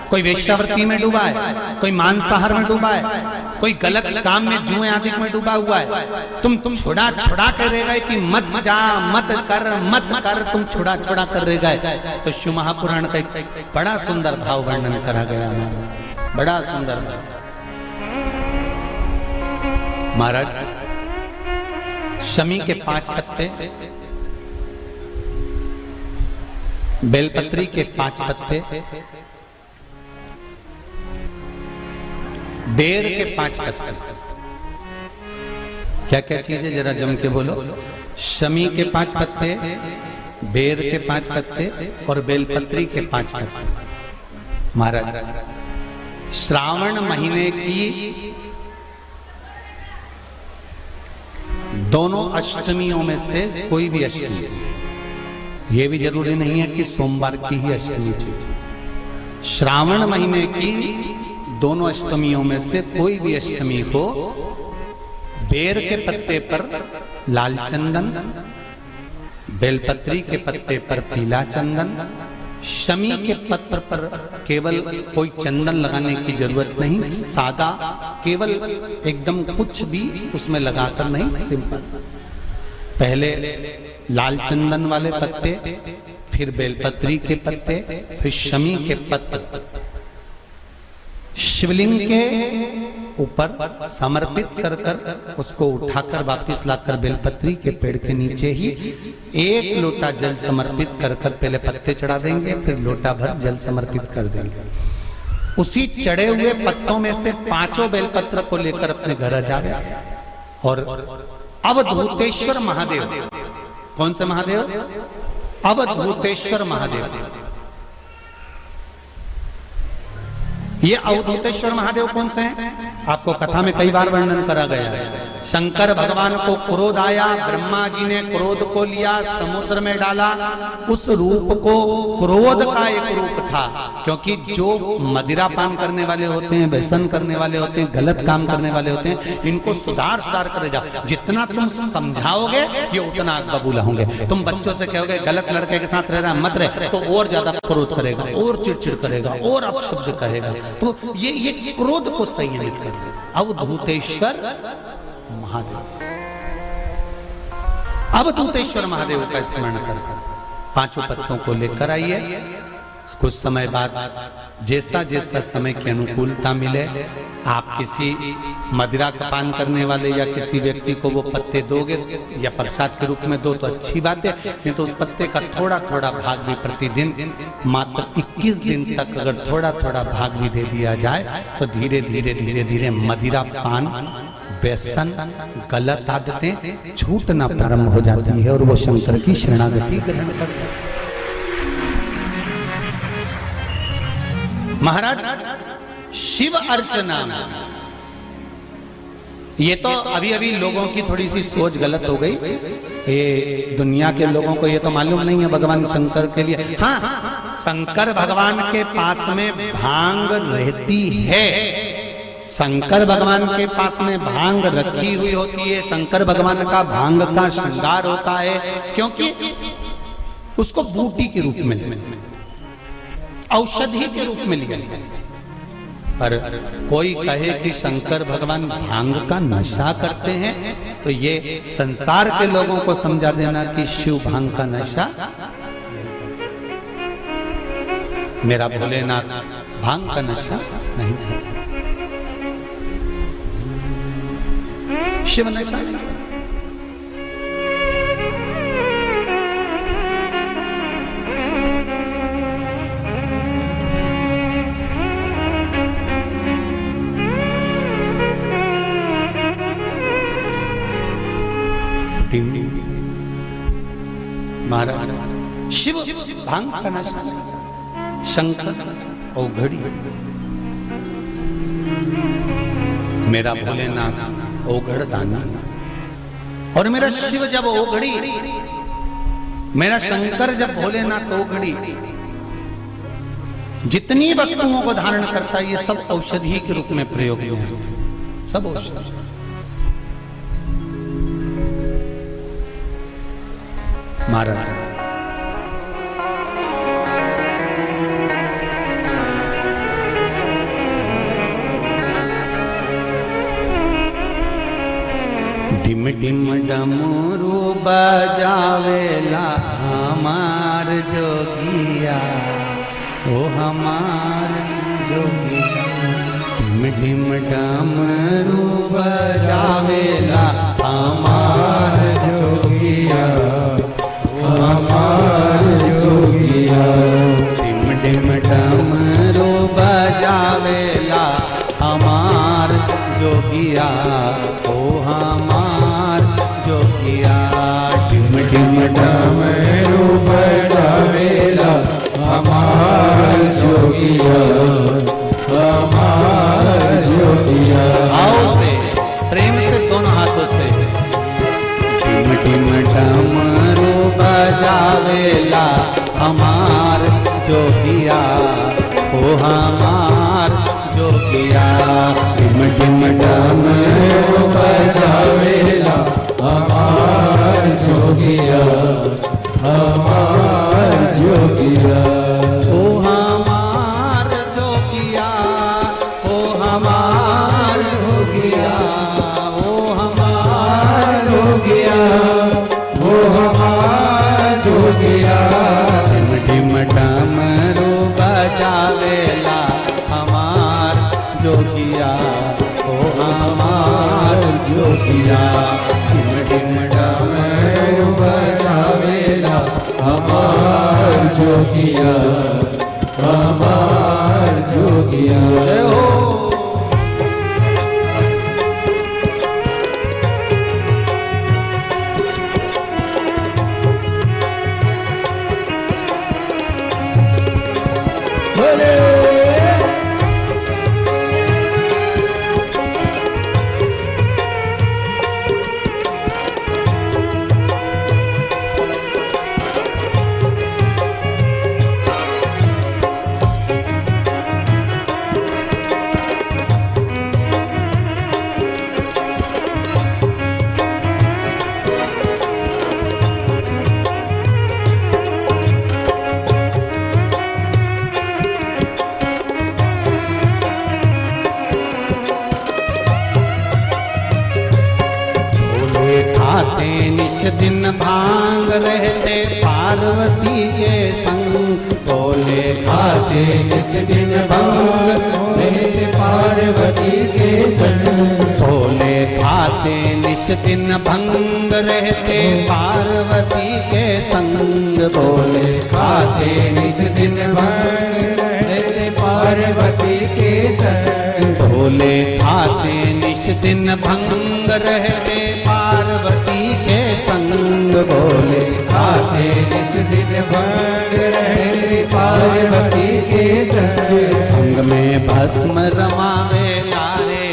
कोई वेश्यावृत्ति में डूबा है, कोई मांसाहार में डूबा है, कोई गलत काम में जुए आदि में डूबा हुआ है, तुम छुड़ा कर रह गए कि मत जा, मत कर, तुम छुड़ा कर रह गए। तो शिव महापुराण का एक बड़ा सुंदर भाव वर्णन करा गया हमारा, बड़ा सुंदर महाराज। शमी के 5 पत्ते, बेलपत्री के 5 पत्ते, बेर के 5 पत्ते, क्या क्या चीज है जरा जम के बोलो। शमी के 5 पत्ते, बेर के 5 पत्ते और बेलपत्री के 5 पत्ते। महाराज श्रावण महीने की दोनों अष्टमियों में से कोई भी अष्टमी, ये भी जरूरी नहीं है कि सोमवार की ही अष्टमी थी, श्रावण महीने की दोनों अष्टमियों में से कोई भी अष्टमी को बेर के पत्ते पर लाल चंदन, बेलपत्री के पत्ते पर पीला चंदन शमी के पत्र पर केवल कोई चंदन लगाने की जरूरत नहीं, सादा केवल एकदम कुछ भी उसमें लगाकर नहीं, सिंपल। पहले लाल चंदन वाले पत्ते, फिर बेलपत्री के पत्ते, फिर शमी के पत्ते शिवलिंग के ऊपर समर्पित कर कर उसको उठाकर वापस लाकर बेलपत्री के पेड़ के नीचे ही 1 लोटा जल समर्पित कर कर पहले पत्ते चढ़ा देंगे, फिर लोटा भर जल समर्पित कर देंगे। उसी चढ़े हुए पत्तों में से 5 बेलपत्र को लेकर अपने घर आ जावे और अवधूतेश्वर महादेव, कौन से महादेव? अवधूतेश्वर महादेव। ये अवधूतेश्वर महादेव कौन से हैं? आपको कथा में कई बार वर्णन करा गया है। शंकर भगवान को क्रोध आया, ब्रह्मा जी ने क्रोध को लिया, समुद्र में डाला। उस रूप को क्रोध का एक रूप था, क्योंकि जो मदिरा पान करने वाले होते हैं, व्यसन करने वाले होते हैं, गलत काम करने वाले होते हैं, इनको सुधार करे जा। जितना तुम समझाओगे ये उतना आग बबूला होंगे। तुम बच्चों से कहोगे गलत लड़के के साथ रह रहा मत रहे, तो और ज्यादा क्रोध करेगा, और चिड़चिड़ करेगा, और अपशब्द कहेगा। तो ये क्रोध को संयमित कर देगा। अवधूतेश्वर महादेव, अवधूतेश्वर महादेव का स्मरण कर 5 पत्तों को लेकर आइए। कुछ समय बाद जैसा जैसा समय की अनुकूलता मिले, आप किसी मदिरा का पान करने वाले या किसी व्यक्ति को वो पत्ते दोगे या प्रसाद के रूप में दो तो अच्छी बात है, नहीं तो उस पत्ते का थोड़ा थोड़ा भाग भी प्रतिदिन मात्र 21 दिन तक अगर थोड़ा थोड़ा भाग भी दे दिया जाए तो धीरे धीरे धीरे धीरे मदिरा पान, व्यसन, गलत आदतें छूटना प्रारंभ हो जाती है और वो शंकर की शरणागति ग्रहण करता है। महाराज शिव अर्चना, ये तो अभी अभी लोगों की थोड़ी सी सोच गलत हो गई। ये दुनिया के लोगों को ये तो मालूम नहीं है भगवान शंकर के लिए। हाँ, शंकर भगवान के पास में भांग रहती है, शंकर भगवान के पास में भांग रखी हुई होती है। शंकर भगवान का भांग का श्रृंगार होता है, क्योंकि उसको बूटी के रूप में, औषधि के रूप में लिया जाए। पर कोई कहे कि शंकर भगवान भांग का नशा करते हैं, तो ये संसार के लोगों को समझा देना कि शिव भांग का नशा, मेरा भोलेनाथ भांग का नशा नहीं करते, शिव नशा नहीं। महाराज शिव भांग का नशा, शंकर औघड़ी, मेरा भोलेनाथ औघड़ दानी, और मेरा शिव जब औघड़ी, मेरा शंकर जब भोलेनाथ औघड़ी, जितनी वस्तुओं को धारण करता है ये सब औषधि के रूप में प्रयोग में होते हैं, सब औषधि। महाराज डिम डिम डमरू बजावेला हमार जोगिया, ओ हमार जोगिया। डिम डिम डमरू बजावेला हमार जोगिया, हमार जोगिया। डिम डिम डमरू बजावेला हमार जोगिया, ओ हमार जोगिया। डिम डिम डमरू बजावेला हमार जोगिया, हमार जोगिया। आओ से प्रेम से दोनों हाथों से डिम डिम डमरू बजावेला हमार जोगिया, ओ हमार जोगिया। डिम डिम डमरू बजावेला हमार जोगिया, हमार जोगिया। जोगिया ढिम ढिम डमरू बजावेला हमार जोगिया ओ हमार जोगिया ढिम ढिम डमरू बजावेला हमार जोगिया हमार जोगिया जय हो। खाते निश दिन भांग रहते पार्वती के संग बोले खाते निस दिन भांग रहते पार्वती के संग बोले खाते निश दिन भंग रहते पार्वती के संग बोले खाते निस दिन भांग रहते पार्वती के संग बोले खाते निश दिन भंग रहते पार्वती के संग बोले खाते निस दिन भांग रहते पार्वती के संग भंग में भस्म रमावे लारे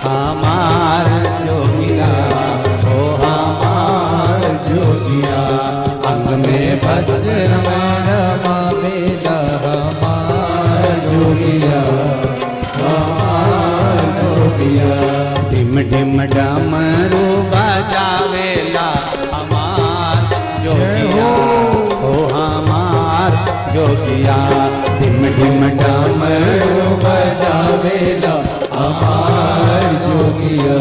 हमार जोगिया ओ हमार जोगिया अंग में भस्म रमावेला हमार जोगिया हमार जोगिया ढिम ढिम डमरू बजावेला हमार जोगिया ओ हमार जोगिया ढिम ढिम डमरू बजावेला हमार जोगिया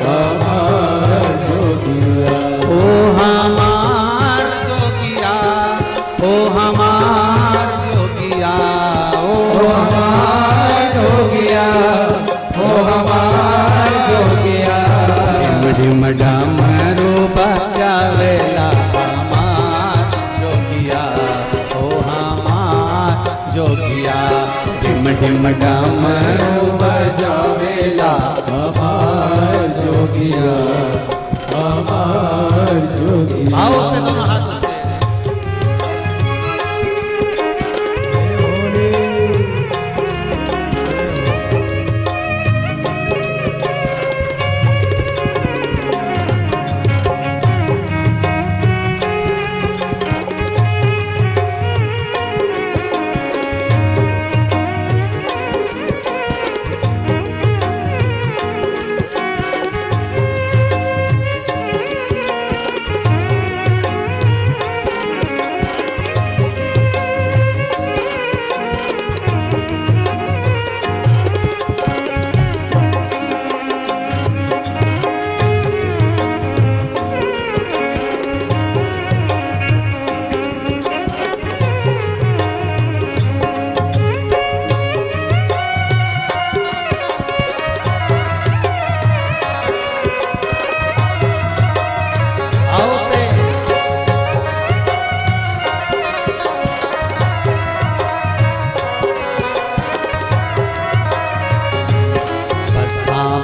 हमार जोगिया ओ हमार जोगिया ओ हमार जोगिया ओ हमार जोगिया ओ हमार जोगिया ढिम ढिम डमरू बजावेला हमार जोगिया ओ हमार जोगिया ढिम ढिम डमरू बजावेला हमार जोगिया हमार जोगिया आओ से दोनों हाथों से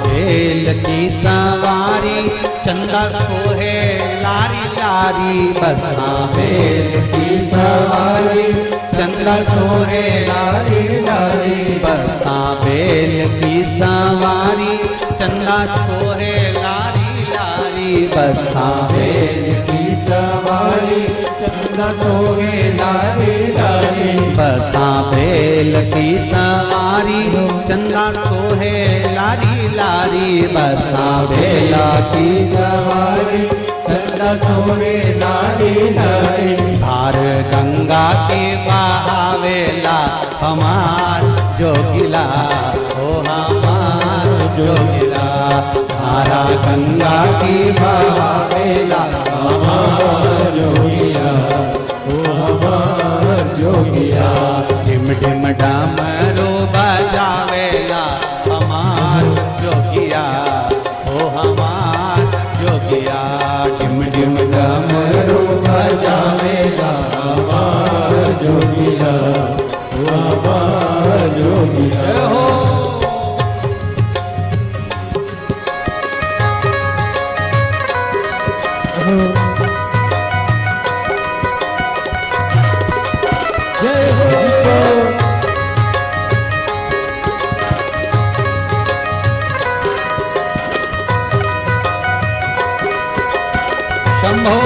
बेल की सवारी चंदा सोहे लारी लारी बसा बेल की सवारी चंदा सोहे लारी लारी बसा बेल की सवारी चंदा सोहे लारी लारी बसा बेल की सवारी चंदा सोहे लारी लारी बसा बेल की सवारी चंदा सोहे लारी लारी बसा बेला की सवारी चंदा सोहे लारी लारी धार गंगा के बहावेला हमार जोगिला ओ हमार जोगिला धारा गंगा की बहावेला हमार जोगिया जोगिया हो जय हो शंभो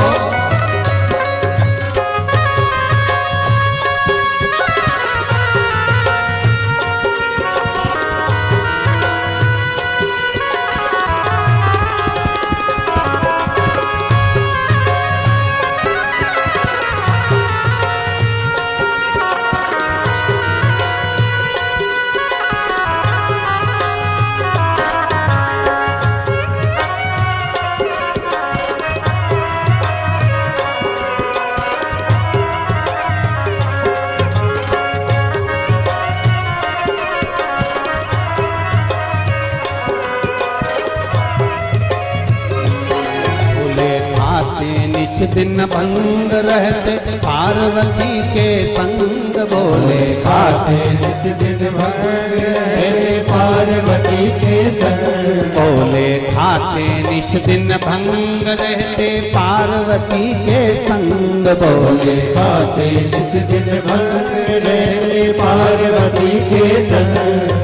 दिन भंग रहते पार्वती के संग बोले खाते निस दिन भंग रहते पार्वती के संग बोले खाते निश दिन भंग रहते पार्वती के संग बोले खाते निस दिन भंग रहते पार्वती के संग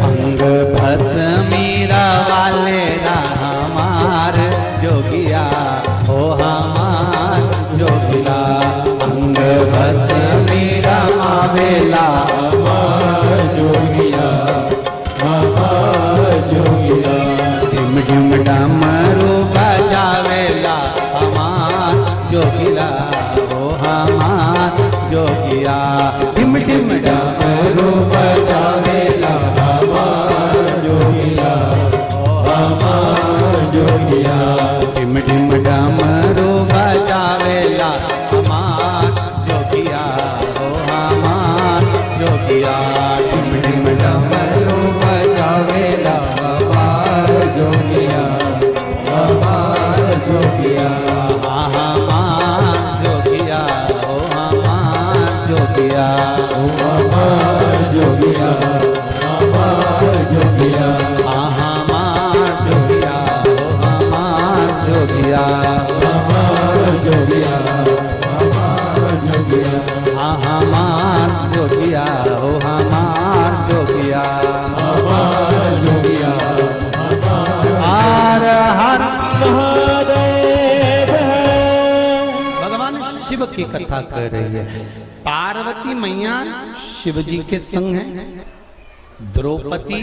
अंग भस मीरा वाले हमार जोगिया हो हमार जोगिया अंग भस मीरा आवेला हमार जोगिया हमार जोगिया ढिम ढिम डमरू बजावेला हमार जोगिया हो हमार जोगिया ढिम ढिम डमरू बजावेला हमार जोगिया हमार जोगिया ढिम ढिम डमरू बजावेला हमार जोगिया हो हमार जोगिया ढिम ढिम डमरू बजावेला हमार जोगिया हमार जोगिया हमार जोगिया हो हमार जोगिया हमार जोगिया हमार जोगिया हमार जोगिया हो हमार जोगिया हमार जोगिया हमार जोगिया हमार जोगिया हो हमार जोगिया हमार जोगिया हर हर भगवान शिव की कथा कर रही है। पार्वती मैया शिव जी के संग है। द्रौपदी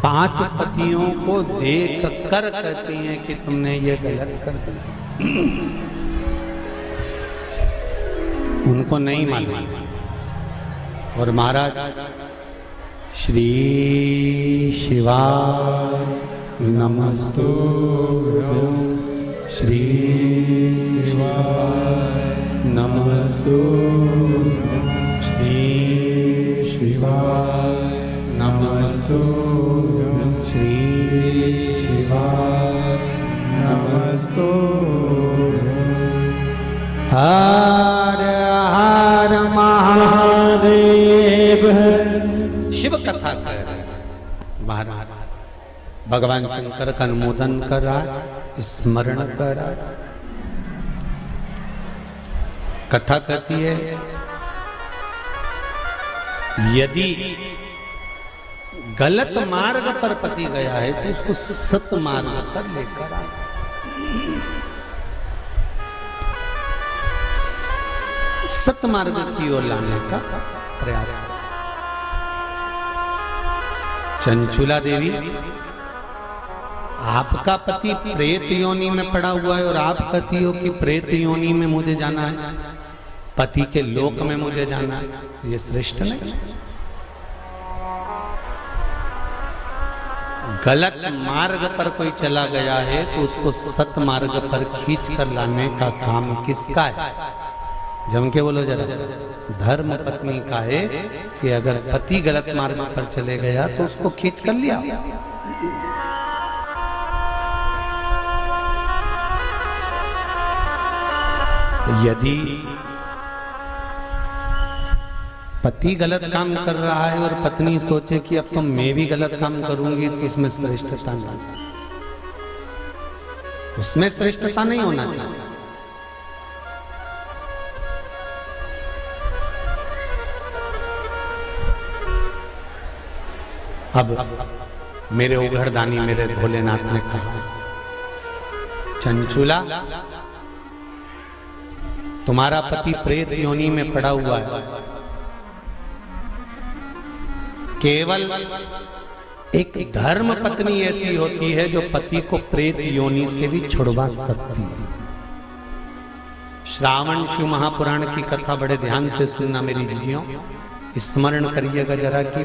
5 पतियों को देख कर कहती हैं कि तुमने ये गलत कर दिया। उनको नहीं मालूम। और महाराज श्री शिवाय नमस्तुभ्यं श्री शिवाय नमस्तुभ्यं श्री शिवाय नमस्तुभ्यं श्री शिवाय नमस्तुभ्यं हर हर महादेव। शिव कथा कर रहे हैं महाराज। भगवान शंकर का अनुमोदन कर रहा है, स्मरण कर रहा है। कथा कहती है यदि गलत मार्ग पर पति गया है तो उसको सत मार्ग पर लेकर आए। सत मार्ग की ओर लाने का प्रयास। चंचुला देवी, आपका पति प्रेत योनि में पड़ा हुआ है और आप कहती हो कि प्रेत योनि में मुझे जाना है, पति के लोक में मुझे जाना है। ये श्रेष्ठ नहीं। गलत मार्ग पर कोई चला गया है तो उसको सत मार्ग पर खींच कर लाने का काम किसका है? जम के बोलो जरा। धर्म पत्नी का है कि अगर पति गलत मार्ग पर चले गया तो उसको खींच कर लिया। यदि पति गलत काम कर रहा है और पत्नी सोचे कि अब तो मैं भी गलत काम करूंगी, तो इसमें श्रेष्ठता नहीं, उसमें श्रेष्ठता नहीं होना चाहिए। अब मेरे उघड़दानी मेरे भोलेनाथ ने कहा, चंचुला तुम्हारा पति प्रेत योनि में पड़ा हुआ है, केवल एक धर्म पत्नी ऐसी होती है जो पति को प्रेत योनि से भी छुड़वा सकती है। श्रावण शिव महापुराण की कथा बड़े ध्यान से सुनना मेरी जीजियों, स्मरण करिएगा जरा कि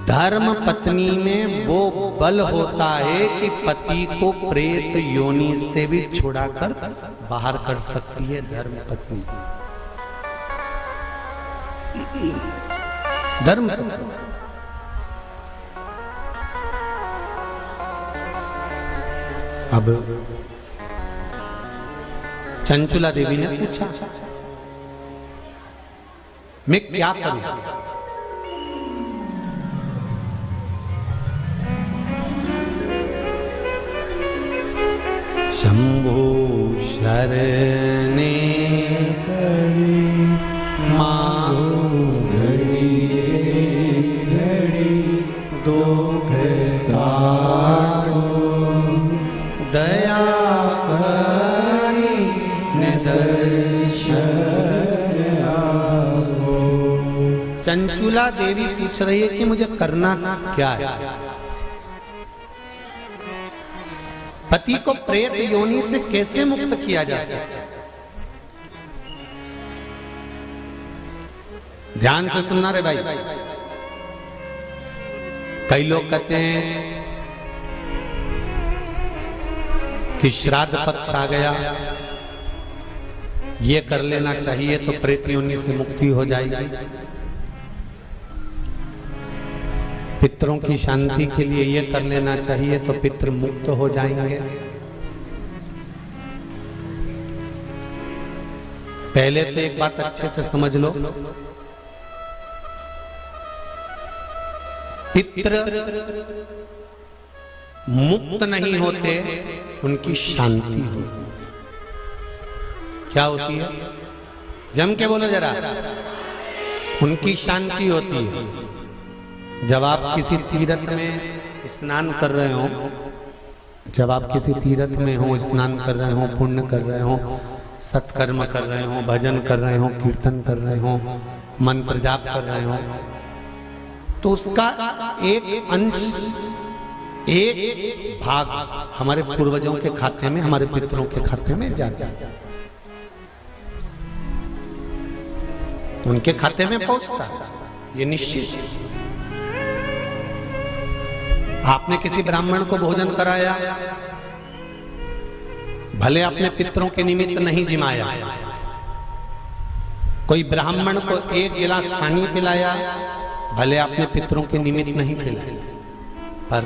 धर्म पत्नी में वो बल होता है कि पति को प्रेत योनि से भी छुड़ाकर बाहर कर सकती है धर्म पत्नी। धर्म पत्नी अब चंचुला देवी ने पूछा, मैं क्या करूं? शंभो शरणे घड़ी मां घड़ी घड़ी दुख कारो दया करी निदर्शन आपो। चंचुला देवी पूछ रही है कि मुझे करना क्या है। पति को प्रेत योनि से कैसे मुक्त किया जा सकता है? ध्यान से सुनना रे भाई। कई लोग कहते हैं कि श्राद्ध पक्ष आ गया, ये कर लेना चाहिए तो प्रेत योनि से मुक्ति हो जाएगी। पितरों की शांति के लिए ये कर लेना चाहिए तो पितृ मुक्त हो जाएंगे। पहले तो एक बात अच्छे से समझ लो, पितृ मुक्त नहीं होते, उनकी शांति होती है। क्या होती है? जम के बोलो जरा। उनकी शांति होती है। जब आप किसी तीर्थ में स्नान कर रहे हो, जब आप किसी तीर्थ में हो, स्नान कर रहे हो, पुण्य कर रहे हो, सत्कर्म कर रहे हो, भजन कर रहे हो, कीर्तन कर रहे हो, मंत्र जाप कर रहे हो, तो उसका एक अंश, एक भाग हमारे पूर्वजों के खाते में, हमारे पितरों के खाते में जाता है, उनके खाते में पहुंचता है, ये निश्चित है। आपने किसी ब्राह्मण को भोजन कराया, भले अपने पितरों के निमित्त नहीं जिमाया, कोई ब्राह्मण को एक गिलास पानी पिलाया, भले अपने पितरों के निमित्त नहीं पिलाया, पर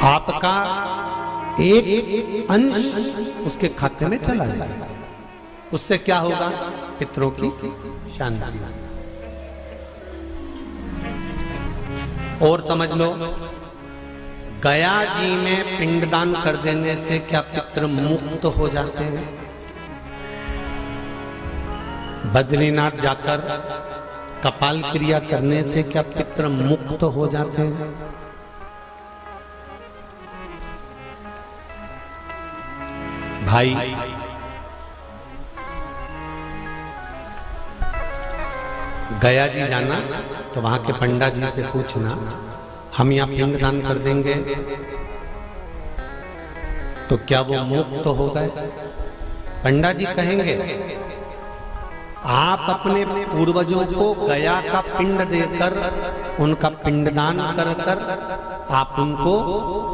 आपका एक अंश उसके खाते में चला जाएगा। उससे क्या होगा? पितरों की शांति। और समझ लो, गया जी में पिंडदान कर देने से क्या पितृ मुक्त हो जाते हैं? बद्रीनाथ जाकर कपाल क्रिया करने से क्या पितृ मुक्त हो जाते हैं? भाई, गया जी जाना तो वहां के पंडा जी से पूछना, हम यहाँ पिंड दान कर देंगे तो क्या वो मुक्त हो गए? पंडा जी कहेंगे, आप अपने पूर्वजों को गया का पिंड देकर, उनका पिंडदान कर कर आप उनको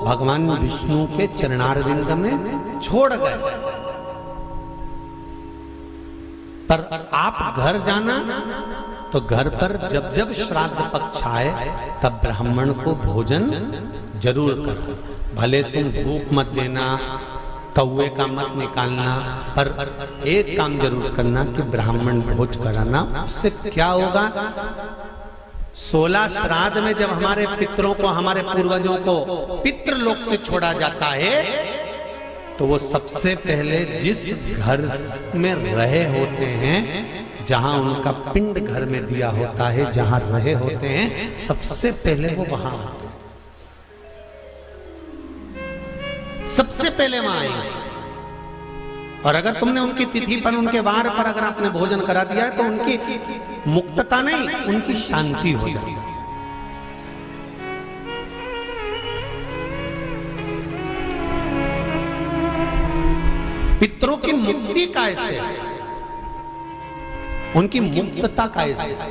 भगवान विष्णु के चरणारविंद में छोड़ गए, पर आप घर जाना तो घर पर जब जब श्राद्ध पक्ष आए तब ब्राह्मण को भोजन जरूर करो। भले तुम भूख मत देना, कौवे का मत निकालना, पर एक काम जरूर करना कि ब्राह्मण भोज कराना। उससे क्या होगा, 16 श्राद्ध में जब हमारे पितरों को, हमारे पूर्वजों को पितृलोक से छोड़ा जाता है, तो वो सबसे पहले जिस घर में रहे होते हैं, जहां उनका पिंड घर में दिया होता है, जहां रहे होते हैं, सबसे पहले वो वहां आते हैं, सबसे पहले वहां आएंगे। और अगर तुमने उनकी तिथि पर, उनके वार पर अगर आपने भोजन करा दिया है, तो उनकी मुक्तता नहीं, उनकी शांति हो जाती है। पितरों की मुक्ति कैसे है, उनकी मुक्तता कैसे है,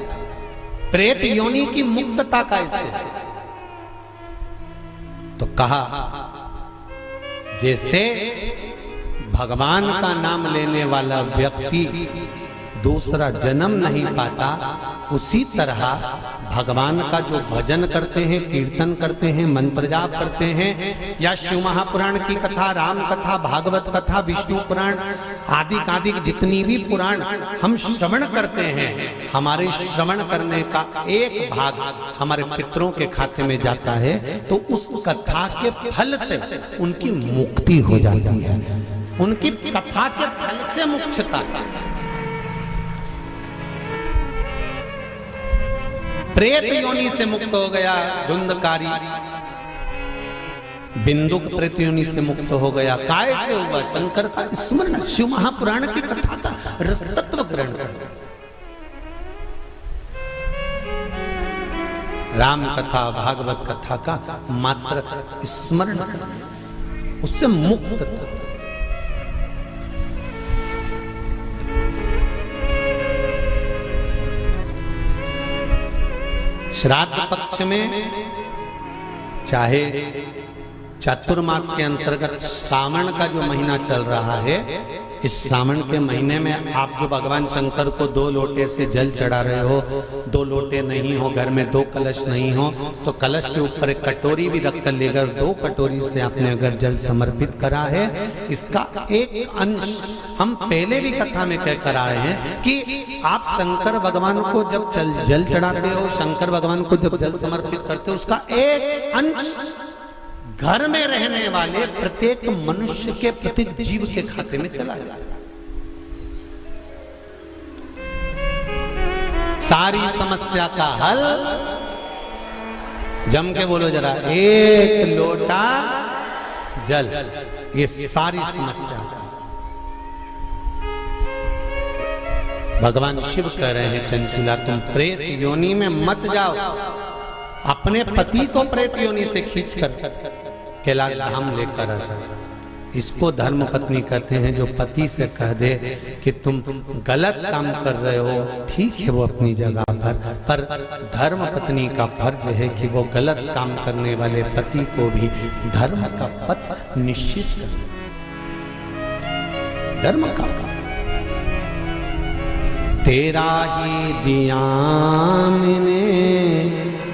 प्रेत योनि की मुक्तता कैसे है? तो कहा जैसे भगवान का नाम लेने वाला व्यक्ति दूसरा जन्म नहीं पाता, उसी तरह भगवान का जो भजन करते हैं, कीर्तन करते हैं, मंत्र जाप करते हैं, या शिव महापुराण की कथा, राम कथा, भागवत कथा, विष्णु पुराण आदि जितनी भी पुराण हम श्रवण करते हैं, हमारे श्रवण करने का एक भाग हमारे पितरों के खाते में जाता है, तो उस कथा के फल से उनकी मुक्ति हो जाती है, उनकी कथा के फल से मुक्तता। प्रेत योनि से मुक्त हो गया धुंधकारी, बिंदुक प्रेत योनि से मुक्त हो गया। काय से हुआ? शंकर का स्मरण, शिव महापुराण की कथा का रस तत्व ग्रहण करना, राम कथा, भागवत कथा का मात्र स्मरण करना, उससे मुक्त। श्राद्ध पक्ष में, चाहे चातुर्मास के अंतर्गत श्रावण का जो महीना चल रहा है, इस श्रावण के महीने में आप जो भगवान शंकर को 2 लोटे से जल चढ़ा रहे हो, 2 लोटे नहीं हो, घर में 2 कलश नहीं हो, तो कलश के ऊपर एक कटोरी भी रखकर लेकर 2 कटोरी से आपने अगर जल समर्पित करा है, इसका एक अंश हम पहले भी कथा में कह कर आए हैं कि आप शंकर भगवान को जब जल चढ़ाते हो, शंकर भगवान को जब जल समर्पित करते हो, उसका एक अंश घर में रहने वाले प्रत्येक मनुष्य के, प्रत्येक जीव के खाते में चला जाए। सारी समस्या का हल, जम के बोलो जरा, 1 लोटा जल, ये सारी समस्या का। भगवान शिव कह रहे हैं, चंचुला तुम प्रेत योनि में मत जाओ, अपने पति को प्रेत योनि से खींचकर कैलाश धाम लेकर आ जाओ। इसको धर्म पत्नी कहते हैं, जो पति से कह दे कि तुम गलत काम कर रहे हो, ठीक है वो अपनी जगह पर धर्म पत्नी का फर्ज है कि वो गलत काम करने वाले पति को भी धर्म का पथ निश्चित करे, धर्म का। तेरा ही दिया मैंने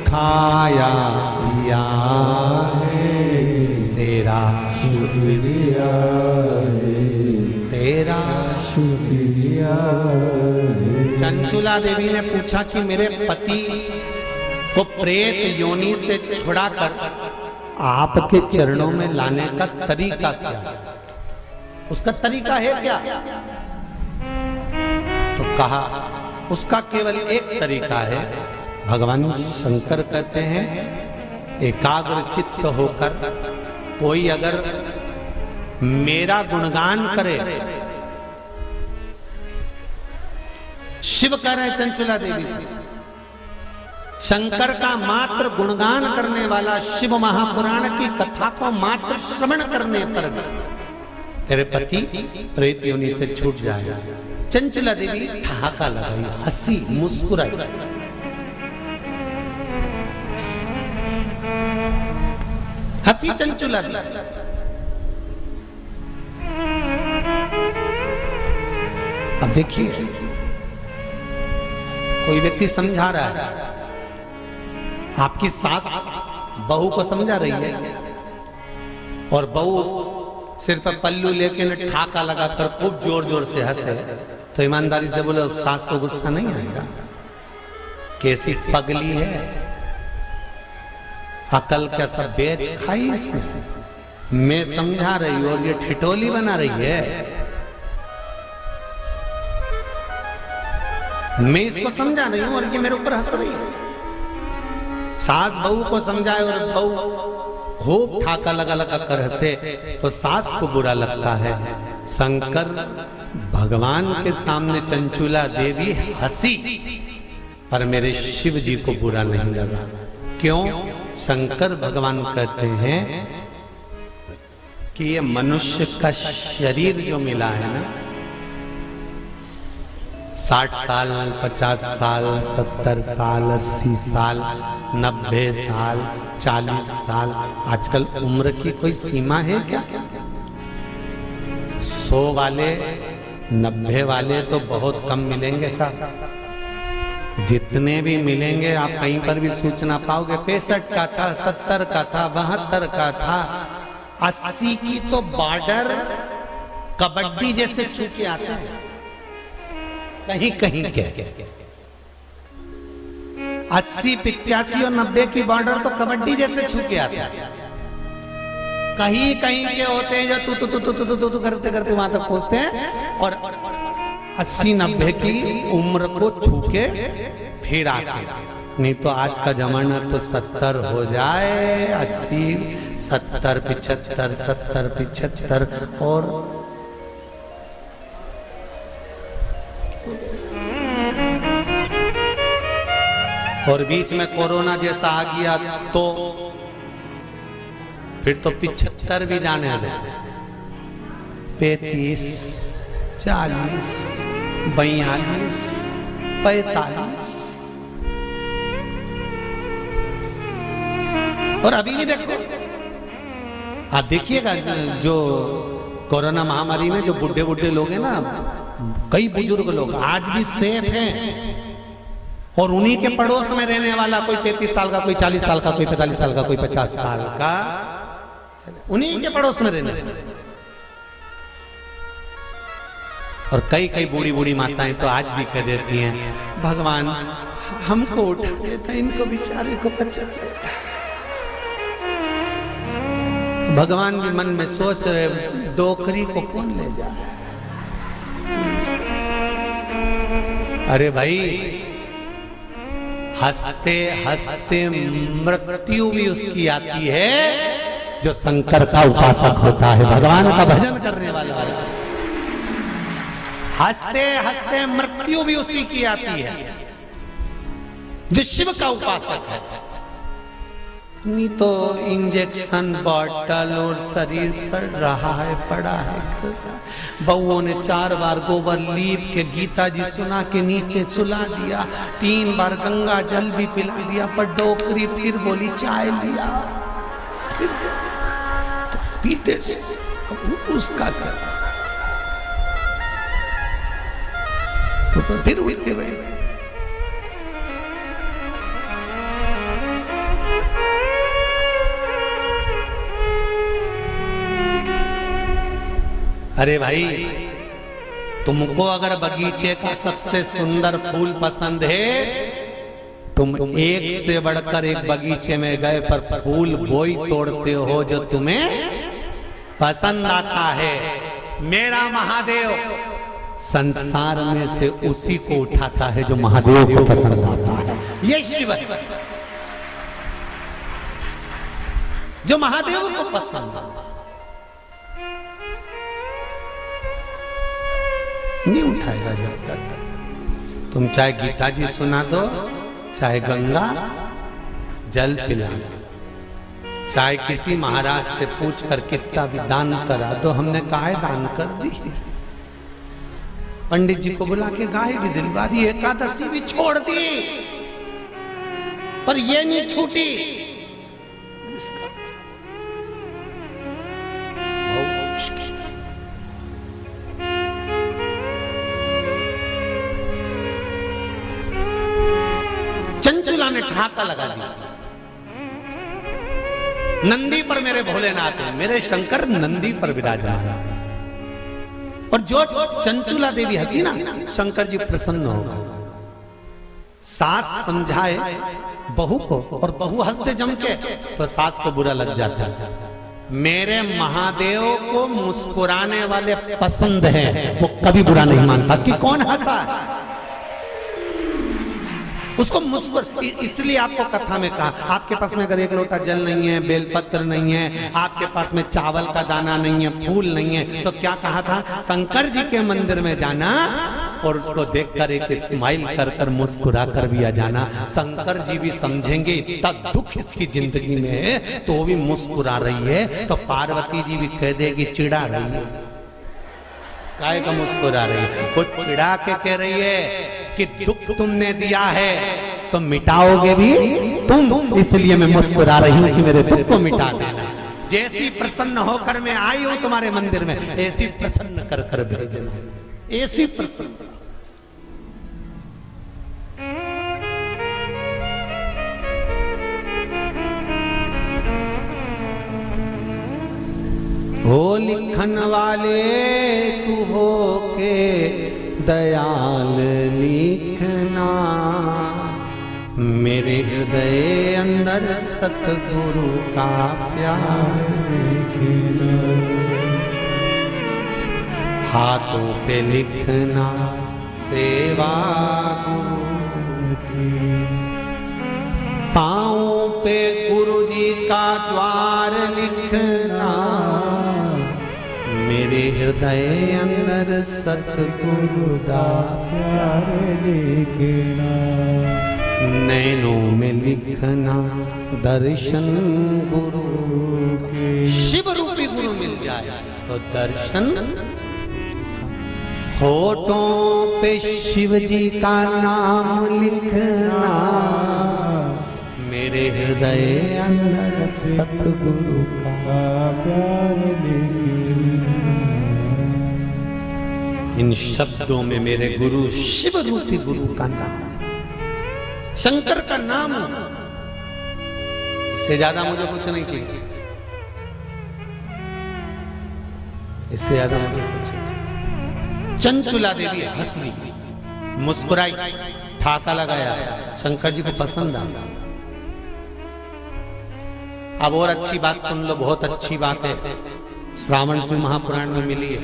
खाया पिया है, तेरा शुक्रिया है, तेरा शुक्रिया है। चंचुला देवी ने पूछा कि मेरे पति को प्रेत योनि से छुड़ाकर आपके चरणों में लाने का तरीका क्या है? उसका तरीका है क्या? तो कहा उसका केवल एक तरीका है। भगवान शंकर कहते हैं, एकाग्र चित्त होकर कोई अगर मेरा गुणगान करे, शिव कह रहे हैं चंचुला देवी, शंकर का मात्र गुणगान करने वाला, शिव महापुराण की कथा को मात्र श्रवण करने पर तेरे पति प्रेत योनि से छूट जाएगा। चंचुला देवी ठहाका लगाई, हंसी, मुस्कुराई। हंसी चंचुला देवी। अब देखिए, कोई व्यक्ति समझा रहा है, आपकी सास बहू को समझा रही है और बहू सिर पर पल्लू लेके न ठाका लगाकर खूब जोर जोर से हंसे, तो ईमानदारी से बोलो सास को गुस्सा नहीं आएगा? कैसी पगली है, अकल क्या सब बेच खाई इसने। मैं समझा रही हूं और ये ठिठोली बना रही है। मैं इसको समझा रही हूं और ये मेरे ऊपर हंस रही है। सास बहू को समझाए और बहू खूब ठाका लगा लगा कर हंसे तो सास को बुरा लगता है। शंकर भगवान के सामने चंचुला देवी हंसी, पर मेरे शिव जी को बुरा नहीं लगा। क्यों? शंकर भगवान कहते हैं कि ये मनुष्य का शरीर जो मिला है ना, 60 साल, 50 साल, 70 साल, 80 साल, 90 साल, 40 साल, आजकल उम्र की कोई सीमा है क्या? 100 वाले, 90 वाले तो बहुत कम मिलेंगे साहब। जितने भी मिलेंगे आप कहीं पर भी सूचना पाओगे 65 का था, 70 का था, 72 का था, 80 की तो बॉर्डर कबड्डी जैसे छू के आते हैं कहीं कहीं के। 80, 85 और 90 की बॉर्डर तो कबड्डी जैसे छू के आते हैं। कहीं कहीं के होते हैं जो तू करते करते वहां तक पहुंचते हैं और 80-90 की उम्र को छू के फिर आते। नहीं तो आज का जमाना तो 70 हो जाए, 80, 70, 75, 70, 75 और बीच में कोरोना जैसा आ गया तो फिर तो 75 भी जाने दे। 35, 40, 42, 45 और अभी भी देखो, आप देखिएगा जो कोरोना महामारी में जो बुढ़े बुढ़े लोग हैं ना, कई बुजुर्ग लोग आज भी सेफ हैं और उन्हीं के पड़ोस में रहने वाला कोई 33 साल का, कोई 40 साल का, कोई 45 साल का, कोई 50 साल का, उन्हीं के पड़ोस में रहने वाला। और कई कई बूढ़ी बूढ़ी माताएं तो आज भी कह देती हैं, भगवान हमको उठा लेता, इनको बेचारे को बचा लेता। भगवान भी मन में सोच रहे, डोकरी को कौन ले जाए? अरे भाई, हंसते हंसते मृत्यु भी उसकी आती है जो शंकर का उपासक होता है, भगवान का भजन करने वाला। हंसते हंसते मृत्यु भी उसी की आती है जो शिव का उपासक है। नहीं तो इंजेक्शन बॉटल और शरीर सड़ रहा है, पड़ा है। बउओं ने 4 बार गोबर लीप के गीता जी सुना के नीचे सुला दिया, 3 बार गंगा जल भी पिला दिया, पर डोकरी फिर बोली चाय लिया, फिर तो पीते से उसका कर तो फिर उठते बैठे। अरे भाई, तुमको अगर बगीचे का सबसे सुंदर फूल पसंद है, तुम एक से बढ़कर एक बगीचे में गए पर फूल वही तोड़ते हो जो तुम्हें पसंद आता है। मेरा महादेव संसार में से उसी को उठाता है जो महादेव को पसंद आता है। ये शिव है जो महादेव को पसंद आता है। नहीं उठाएगा जब तक तुम चाहे गीता जी सुना दो, चाहे गंगा जल पिला दो, चाहे किसी महाराज से पूछ कर कितना भी दान करा दो। हमने गाय दान कर दी, पंडित जी को बुला के गाय भी दिलवा दी, एकादशी भी छोड़ दी, पर ये नहीं छूटी। चंचुला ने ठाका लगा दिया, नंदी पर मेरे भोलेनाथ है, मेरे शंकर नंदी पर विराजमान। और जो चंचुला देवी हंसी ना, शंकर जी प्रसन्न हो गए। सास समझाए बहू को और बहू हंसते जम के, तो सास को बुरा लग जाता है। मेरे महादेव को मुस्कुराने वाले पसंद हैं, वो कभी बुरा नहीं मानता कि कौन हंसा है। उसको मुस्कुर, इसलिए आपको कथा में कहा, आपके पास में अगर एक लोटा जल नहीं है, बेलपत्र नहीं है, आपके पास में चावल का दाना नहीं है, फूल नहीं है, तो क्या कहा था? शंकर जी के मंदिर में जाना और उसको देखकर एक स्माइल कर कर मुस्कुरा कर भी आ जाना। शंकर जी भी समझेंगे इतना दुख इसकी जिंदगी में है, तो वो भी मुस्कुरा रही है, तो पार्वती जी भी कह देगी चिढ़ा रही है। काय का मुस्कुरा रही है? वो चिढ़ा के कह रही है कि दुख तुमने दिया है तो मिटाओगे भी तुम, इसलिए मैं मुस्कुरा रही हूं कि मेरे दुख को मिटा देना। जैसी प्रसन्न होकर मैं आई हूं तुम्हारे मंदिर में, ऐसी प्रसन्न कर कर भेजना, ऐसी प्रसन्न। हो लिखन वाले तू हो के दयाल लिखना, मेरे हृदय अंदर सतगुरु का प्यार लिखना। हाथों पे लिखना सेवा गुरु की, पाँवों पे गुरु जी का द्वार लिखना, मेरे हृदय अंदर सतगुरु का प्यार लिखना। नैनों में लिखना दर्शन गुरु के, शिव रूपी गुरु मिल जाए तो दर्शन। होठों पे शिव जी का नाम लिखना, मेरे हृदय अंदर सतगुरु का प्यार लिखना। इन शब्दों में मेरे गुरु शिव रूपी गुरु का नाम, शंकर का नाम, इससे ज्यादा मुझे कुछ नहीं चाहिए, इससे ज्यादा मुझे कुछ नहीं चाहिए। चंचुला देवी हंस ली, मुस्कुराई, ठाका लगाया, शंकर जी को पसंद आया। अब और अच्छी बात सुन लो, बहुत अच्छी बात है, श्रावण शिव महापुराण में मिली है।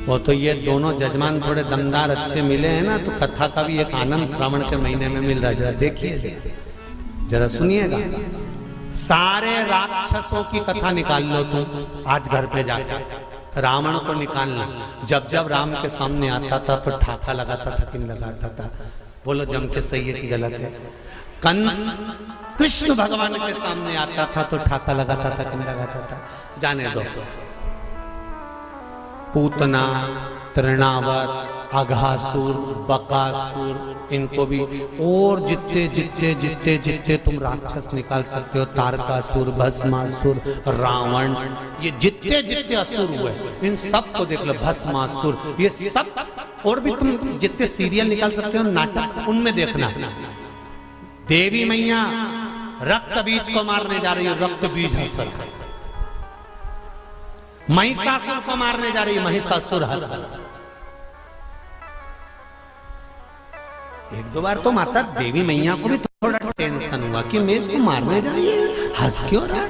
वो तो ये दोनों जजमान थोड़े दमदार अच्छे मिले हैं ना, तो कथा का भी एक आनंद श्रावण के महीने में मिल रहा है। जरा देखिए, जरा सुनिएगा। सारे राक्षसों की कथा निकाल लो तुम आज घर पे जाकर, रावण को निकालना। जब जब राम के सामने आता था तो ठाका लगाता था कि नहीं लगाता था? बोलो जम के सही है कि गलत है? कंस कृष्ण भगवान के सामने आता था तो ठाका लगाता था कि नहीं लगाता था? जाने दो। पूतना, तृणावर, अघासुर, बकासुर, इनको भी, और जितने जितने जितने जितने तुम राक्षस निकाल सकते हो, तारकासुर, भस्मासुर, रावण, ये जितने जितने असुर हुए, इन सब को देख लो। भस्मासुर, ये सब, और भी तुम जितने सीरियल निकाल सकते हो, नाटक, उनमें देखना। देवी मैया रक्त बीज को मारने जा रही है, रक्त बीज हंस। महिषासुर को मारने जा रही है, महिषासुर हंस। एक दो बार तो माता देवी मैया को भी थोड़ा टेंशन हुआ कि मैं इसको मारने जा रही है, हंस क्यों रहा?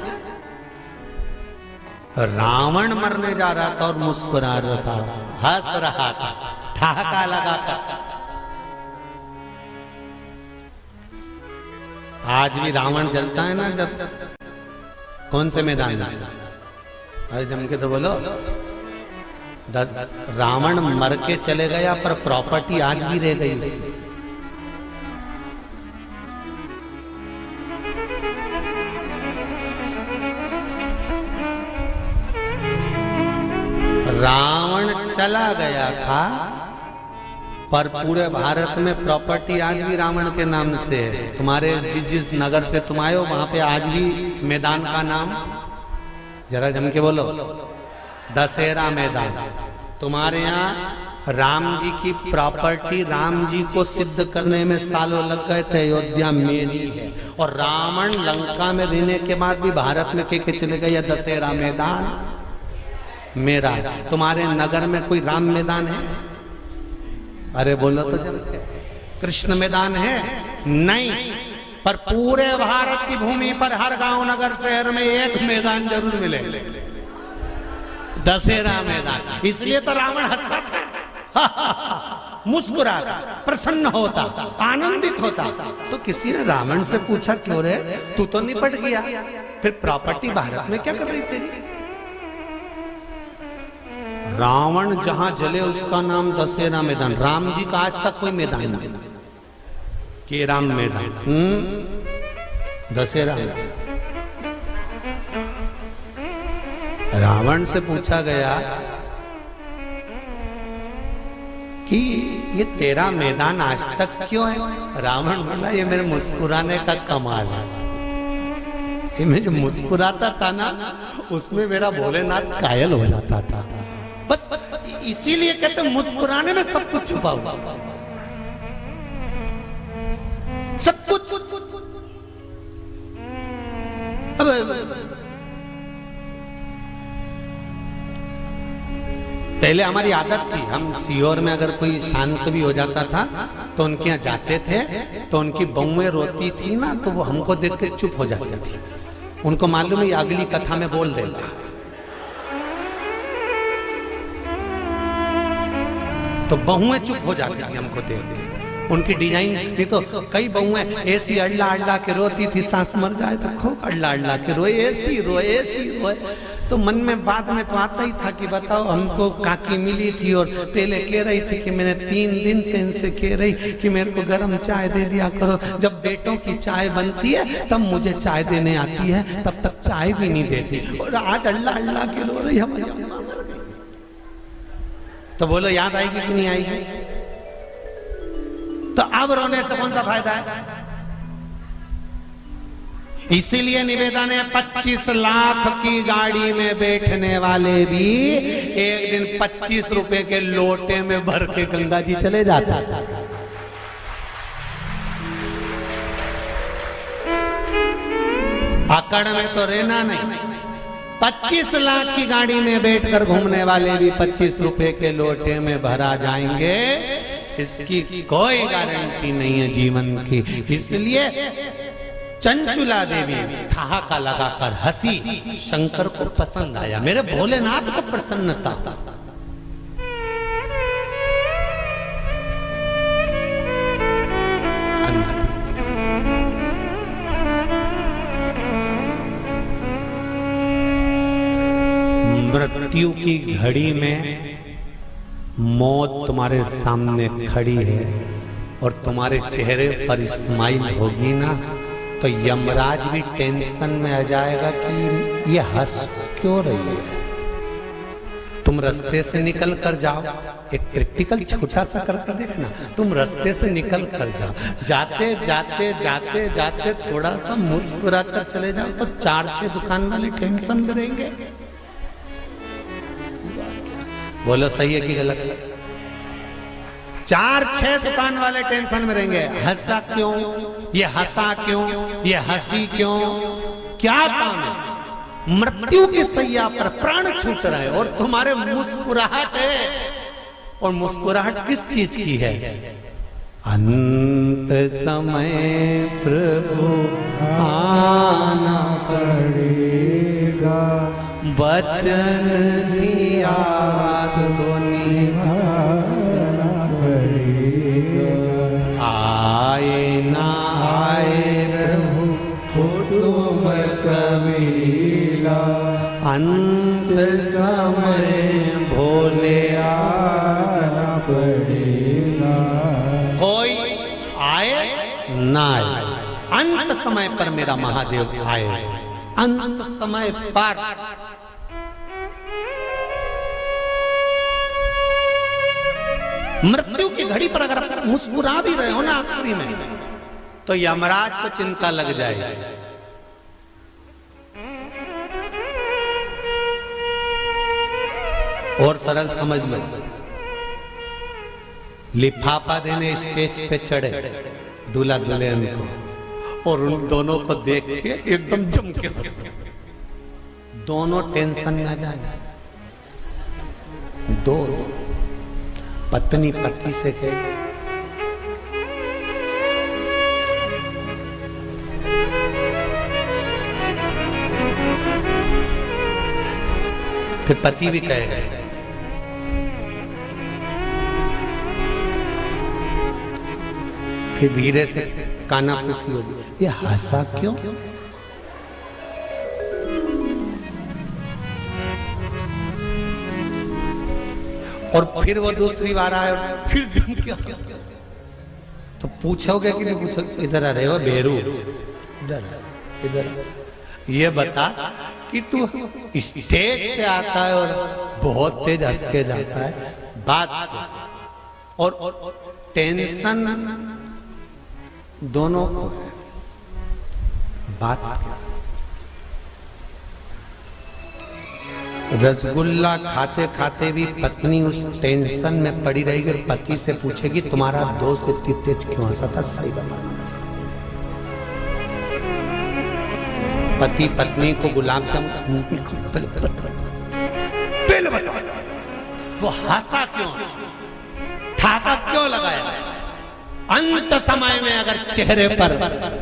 रावण मरने जा रहा था और मुस्कुरा रहा था, हंस रहा था, ठहाका लगाकर। आज भी रावण जलता है ना, जब कौन से मैदान में? अरे जम के तो बोलो। रावण मर के चले गया पर प्रॉपर्टी आज भी रह गई उसकी। रावण चला गया था पर पूरे भारत में प्रॉपर्टी आज भी रावण के नाम से है। तुम्हारे जिस नगर से तुम आए हो वहां पे आज भी मैदान का नाम, जरा जम के बोलो, दशहरा मैदान। तुम्हारे यहाँ राम जी की प्रॉपर्टी राम जी को सिद्ध करने में सालों लग गए थे। अयोध्या मेरी है। और रावण लंका में रहने के बाद भी भारत में के चले गए, यह दशहरा मैदान मेरा है। तुम्हारे नगर में कोई राम मैदान है? अरे बोलो तो जब कृष्ण मैदान है नहीं, पर पूरे भारत की भूमि पर हर गांव नगर शहर में एक मैदान जरूर मिले, दशहरा मैदान। इसलिए तो रावण हंसता था, मुस्कुराता, प्रसन्न होता, आनंदित होता। तो किसी ने रावण से पूछा, क्यों रे तू तो निपट गया, फिर प्रॉपर्टी भारत में क्या कर रही थी? रावण जहां जले उसका नाम दशहरा मैदान। राम जी का आज तक कोई मैदान नहीं कि राम मैदान, दशहरा। रावण से पूछा गया कि ये तेरा मैदान आज तक क्यों है? रावण बोला, ये मेरे मुस्कुराने का कमाल है। ये मैं जो मुस्कुराता था ना, उसमें मेरा भोलेनाथ कायल हो जाता था। बस इसीलिए कहते मुस्कुराने में सब कुछ छुपा हुआ, सब कुछ। अब पहले हमारी आदत थी, हम सीहोर में अगर कोई शांत भी हो जाता था तो उनके यहाँ जाते थे, तो उनकी बहुएं रोती थी ना, तो वो हमको देख के चुप हो जाती थी। उनको मालूम है अगली कथा में बोल देगा। तो बहुएं चुप हो जाती थी हमको देख के। उनकी डिजाइन नहीं तो कई बहुएं ऐसी अल्ला अल्ला के रोती थी, सांस मर जाए तो खूब अल्ला अल्ला के रोए, ऐसी रोए, ऐसी रोए। तो मन में बाद में तो आता ही था कि बताओ, हमको काकी मिली थी और पहले कह रही थी कि मैंने 3 दिन से इनसे कह रही कि मेरे को गर्म चाय दे दिया करो। जब बेटों की चाय बनती है तब मुझे चाय देने आती है, तब तक चाय भी नहीं देती। और आज अल्लाह अल्लाह के रो रही हम। तो बोलो याद आएगी कि नहीं आएगी? तो अब रोने से कौन सा फायदा है? इसीलिए निवेदन है, 25 लाख की गाड़ी में बैठने वाले भी एक दिन 25 रुपए के लोटे में भर के गंगा जी चले जाता। अकड़ में तो रहना नहीं। 25 लाख की गाड़ी में बैठकर घूमने वाले भी 25 रुपए के लोटे में भरा जाएंगे, इसकी कोई गारंटी नहीं है जीवन की। इसलिए चंचुला देवी ठहाका लगाकर हंसी, शंकर को पसंद आया, मेरे भोलेनाथ को प्रसन्नता। मृत्यु की घड़ी में मौत तुम्हारे सामने खड़ी है और तुम्हारे चेहरे पर स्माइल होगी ना, तो यमराज भी टेंशन में आ जाएगा कि ये हंस क्यों रही है। तुम रास्ते से निकल कर जाओ, एक प्रैक्टिकल छोटा सा कर देखना। तुम रास्ते से निकल कर जाओ, जाते जाते जाते जाते थोड़ा सा मुस्कुरा कर चले जाओ, तो 4-6 दुकान वाले टेंशन में रहेंगे। बोलो सही है कि गलत है? 4-6 दुकान वाले टेंशन में रहेंगे। हंसा क्यों, ये हंसा क्यों, ये हंसी क्यों, क्या काम है? मृत्यु की सैया पर प्राण छूट रहे और तुम्हारे मुस्कुराहट है। और मुस्कुराहट किस चीज की है? अंत समय प्रभु आना पड़ेगा, वचन दिया तो निभाना पड़ेगा। आए ना आए प्रभु कुटुंब कबीला, अंत समय भोले आना पड़ेगा। कोई आए ना आए, अंत समय पर मेरा महादेव आए। अंत समय पर मृत्यु की घड़ी पर अगर आप मुस्कुरा भी रहे हो ना आखिरी में, तो यमराज को चिंता लग जाएगी। और सरल समझ लो, लिफाफा देने स्टेज पे चढ़े दूल्हा दुल्हन को, और उन दोनों को देख के एकदम जम के हंस गए। दोनों टेंशन में जाए। दो पत्नी पति से कहे फिर पति भी कहेगा, फिर धीरे से कानाफूसी होगी, ये हंसा क्यों? और फिर वो दूसरी बार आए और फिर जम के हंसा। तो पूछोगे कि नहीं पूछोगे? इधर आ रहे हो बेरू, इधर इधर ये बता कि तू स्टेज पे आता है और बहुत तेज हंस के जाता है, बात और टेंशन दोनों को है, बात रसगुल्ला खाते खाते भी पत्नी उस टेंशन में पड़ी रहेगी और पति से पूछेगी तुम्हारा दोस्त इतनी तेज क्यों हंसा था, सही बताना। पति पत्नी को गुलाब जामुन पहले बता, वो हंसा क्यों, ठाका क्यों लगाया? अंत समय में अगर चेहरे पर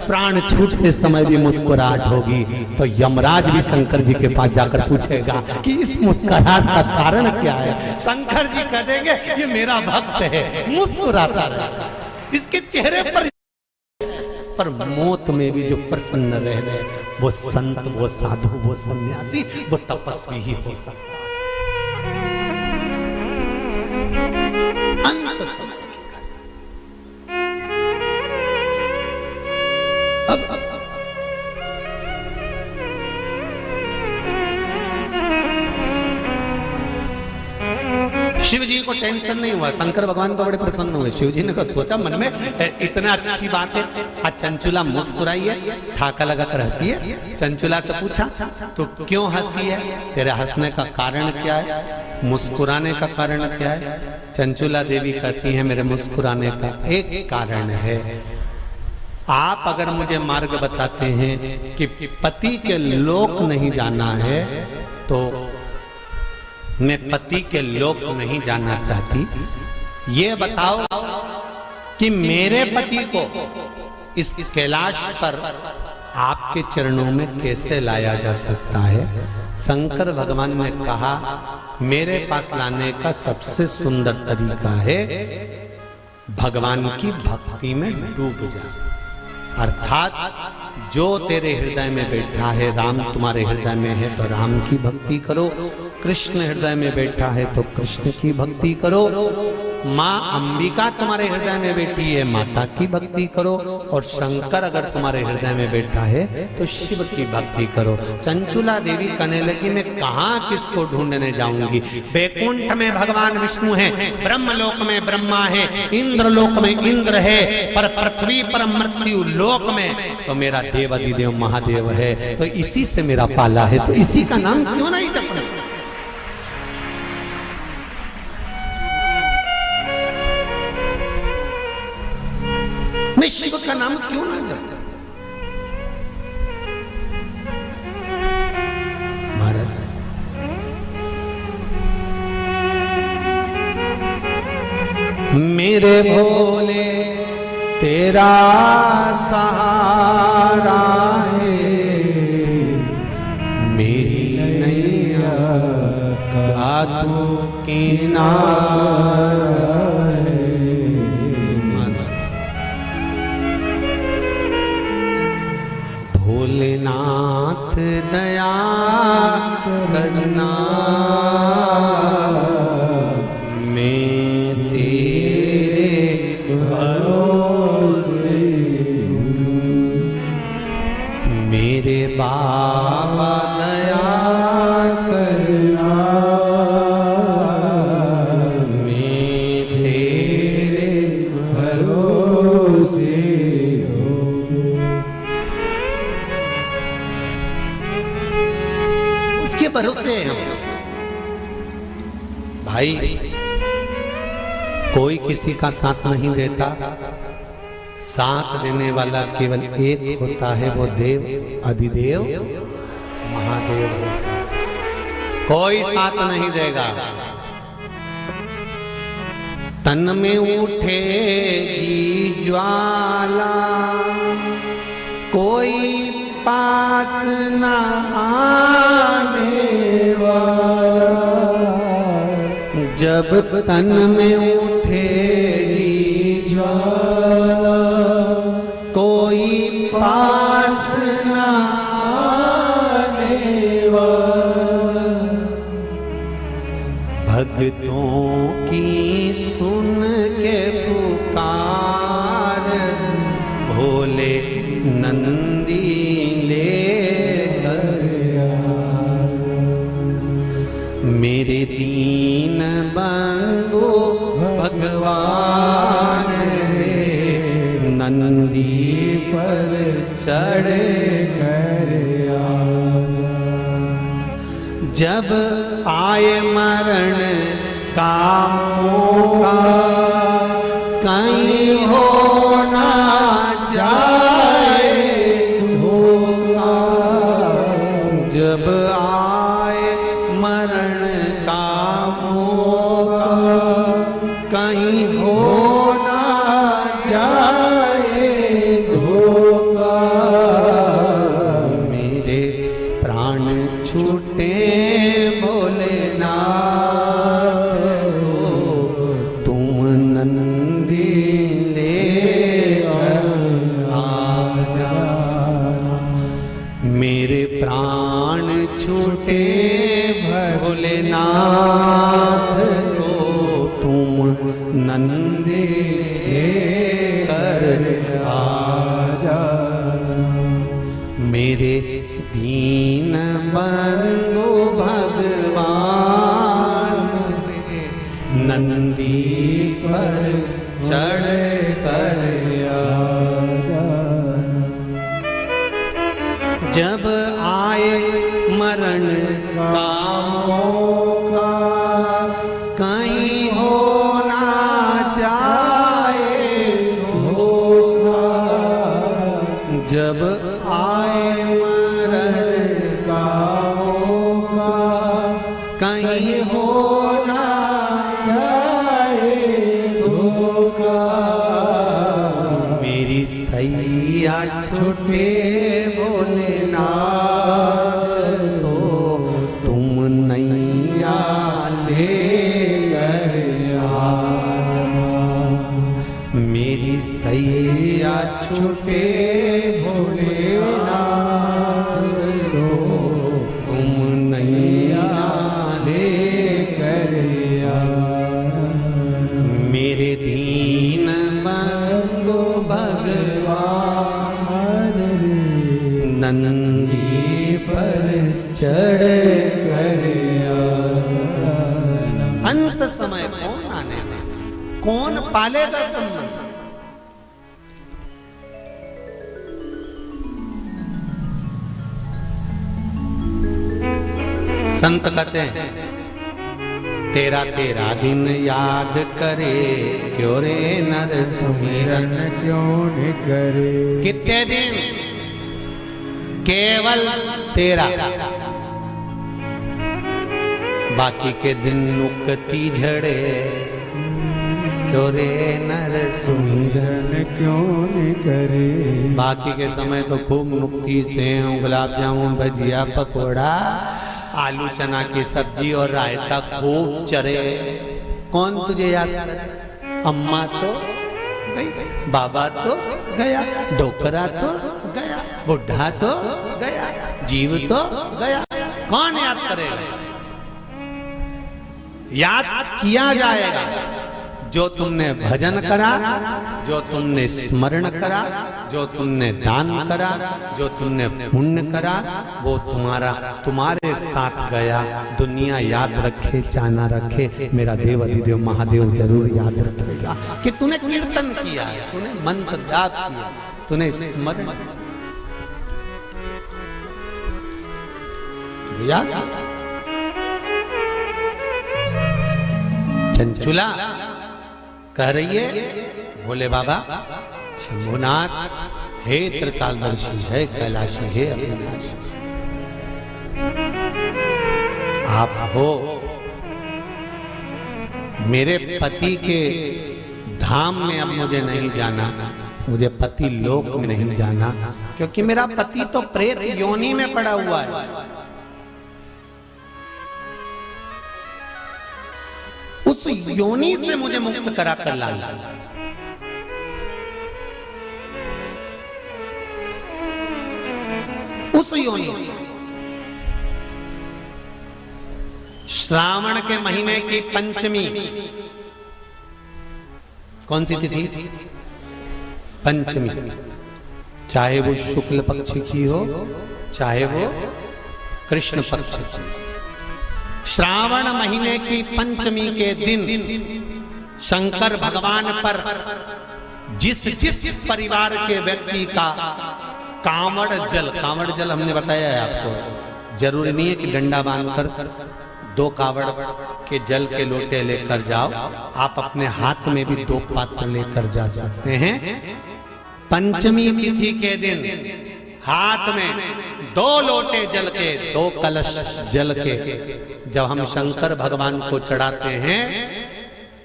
प्राण छूटते समय भी मुस्कुराहट होगी तो यमराज भी शंकर जी के पास जाकर पूछेगा कि इस मुस्कुराहट का कारण क्या है। शंकर जी कह देंगे ये मेरा भक्त है, मुस्कुराता रहे, इसके चेहरे पर मौत में भी जो प्रसन्न रह गए वो संत, वो साधु, वो सन्यासी, वो तपस्वी ही हो सकता है। अंत समय शिव जी को टेंशन नहीं हुआ, शंकर भगवान को बड़े प्रसन्न हुए। शिव जी ने कहा सोचा मन में इतना अच्छी बात है, आज चंचुला मुस्कुराई है, ठाका लगाकर हंसी है। चंचुला से पूछा तो क्यों हंसी है, तेरे हंसने का कारण क्या है, मुस्कुराने का कारण क्या है? चंचुला देवी कहती है मेरे मुस्कुराने का एक कारण है, आप अगर मुझे मार्ग बताते हैं कि पति के लोक नहीं जाना है तो मैं पति के लोक नहीं जाना चाहती। ये बताओ कि मेरे पति को इस कैलाश पर आपके चरणों में कैसे लाया जा सकता है? शंकर भगवान ने कहा मेरे पास लाने का सबसे सुंदर तरीका है भगवान की भक्ति में डूब जा, अर्थात जो तेरे हृदय में बैठा है, राम तुम्हारे हृदय में है तो राम की भक्ति करो, कृष्ण हृदय में बैठा है तो कृष्ण की भक्ति करो, माँ अंबिका तुम्हारे हृदय में बैठी है माता की भक्ति करो, और शंकर अगर तुम्हारे हृदय में बैठा है तो शिव की भक्ति करो। चंचुला देवी कहने लगी मैं कहाँ किसको ढूंढने जाऊंगी, वैकुंठ में भगवान विष्णु है, ब्रह्मलोक में ब्रह्मा है, इंद्रलोक में इंद्र है, पर पृथ्वी पर मृत्यु लोक में तो मेरा देवाधिदेव महादेव है, तो इसी से मेरा पाला है, तो इसी का नाम क्यों नहीं जपना? मैं शिव का नाम क्यों ना जपूं? महाराज मेरे भोले तेरा सहारा है, मेरी नैया का तू किनारा है। भोलेनाथ दया करना, मैं तेरे भरोसे मेरे बाबा दया करना, मैं तेरे भरोसे भरोसे हैं भाई। कोई किसी का साथ नहीं देता, साथ देने वाला केवल एक होता है, वो देव अधिदेव महादेव होता है। कोई साथ नहीं देगा। तन में उठेगी ज्वाला, कोई पास न आने वाला। जब तन में उठेगी ज्वाला, कोई पास न आने वाला। भक्तों की सुन के पुकार, भोले नंदी ले मेरे दीन बंधु भगवान रे, नंदी पर चढ़ कर आजा। जब आए मरण का मौका, कहीं हो ना जाए धोखा। जब आए मरण का मौका, कहीं हो ना जाए धोखा। मेरे प्राण छूटे भोलेनाथ, तुम नंदी ले आजा। मेरे प्राण छूटे भोलेनाथ, तो तुम नंदी लेकर आजा। मेरे दीन बंधु भगवान रे, नंदी पर चढ़ कर आजा। जब आए मरण का मौका, कहीं हो ना जाए धोखा। जब आए मरण का मौका, कहीं हो ना जाए धोखा। मेरी सैया छूटे भोलेनाथ, तो तुम नैया ले कर आजा। मेरी सैया छूटे भोलेनाथ, तो तुम नैया ले कर आजा। मेरे दीन बंधु भगवान रे, नंदी पर चढ़ कर आजा। अंत समय कौन आने में, कौन पालेगा संबंध। संत कहते हैं, तेरा तेरा दिन याद करे, क्यों रे नर सुमिरन क्यों न करे। कितने दिन, केवल तेरा, बाकी के दिन नुकती झड़े, क्यों रे नर सुमिरन क्यों न करे। बाकी के समय तो खूब नुकती सेव, गुलाब जामुन, भजिया, पकोड़ा, आलू चना की सब्जी और रायता खूब चरे। कौन तुझे याद करे। अम्मा तो गई, बाबा तो गया, डोकरा तो गया, बुढ़ा तो गया, जीव तो गया। कौन याद करेगा। याद किया जाएगा जो तुमने भजन करा, जो तुमने स्मरण करा, जो तुमने दान करा, जो तुमने पुण्य करा, वो तुम्हारे साथ गया। दुनिया याद रखे चाहे ना रखे, मेरा देव अधिदेव महादेव जरूर याद रखेगा कि तूने कीर्तन किया है, तूने मंत्र जाप किया, तूने स्मरण याद। चंचुला कह रही है भोले बाबा शंभुनाथ, हे त्रिकालदर्शी, है कैलाशी, है अविनाशी, आप हो मेरे पति के धाम में, अब मुझे नहीं जाना, मुझे पति लोक में नहीं जाना, क्योंकि मेरा पति तो प्रेत योनि में पड़ा हुआ है। उस योनि से मुझे मुक्त करा कर लाना। उस योनि से श्रावण के महीने की पंचमी, कौन सी तिथि? पंचमी, चाहे वो शुक्ल पक्ष की हो चाहे वो कृष्ण पक्ष की। श्रावण महीने की पंचमी के दिन शंकर भगवान पर जिस जिस परिवार के व्यक्ति का कांवड़ जल हमने बताया है आपको, जरूरी नहीं है कि डंडा बांधकर 2 कावड़ के जल के लोटे लेकर जाओ, आप अपने हाथ में भी 2 पात्र लेकर जा सकते हैं। पंचमी तिथि के दिन हाथ में 2 लोटे जल के, 2 कलश जल के जब हम शंकर भगवान को चढ़ाते हैं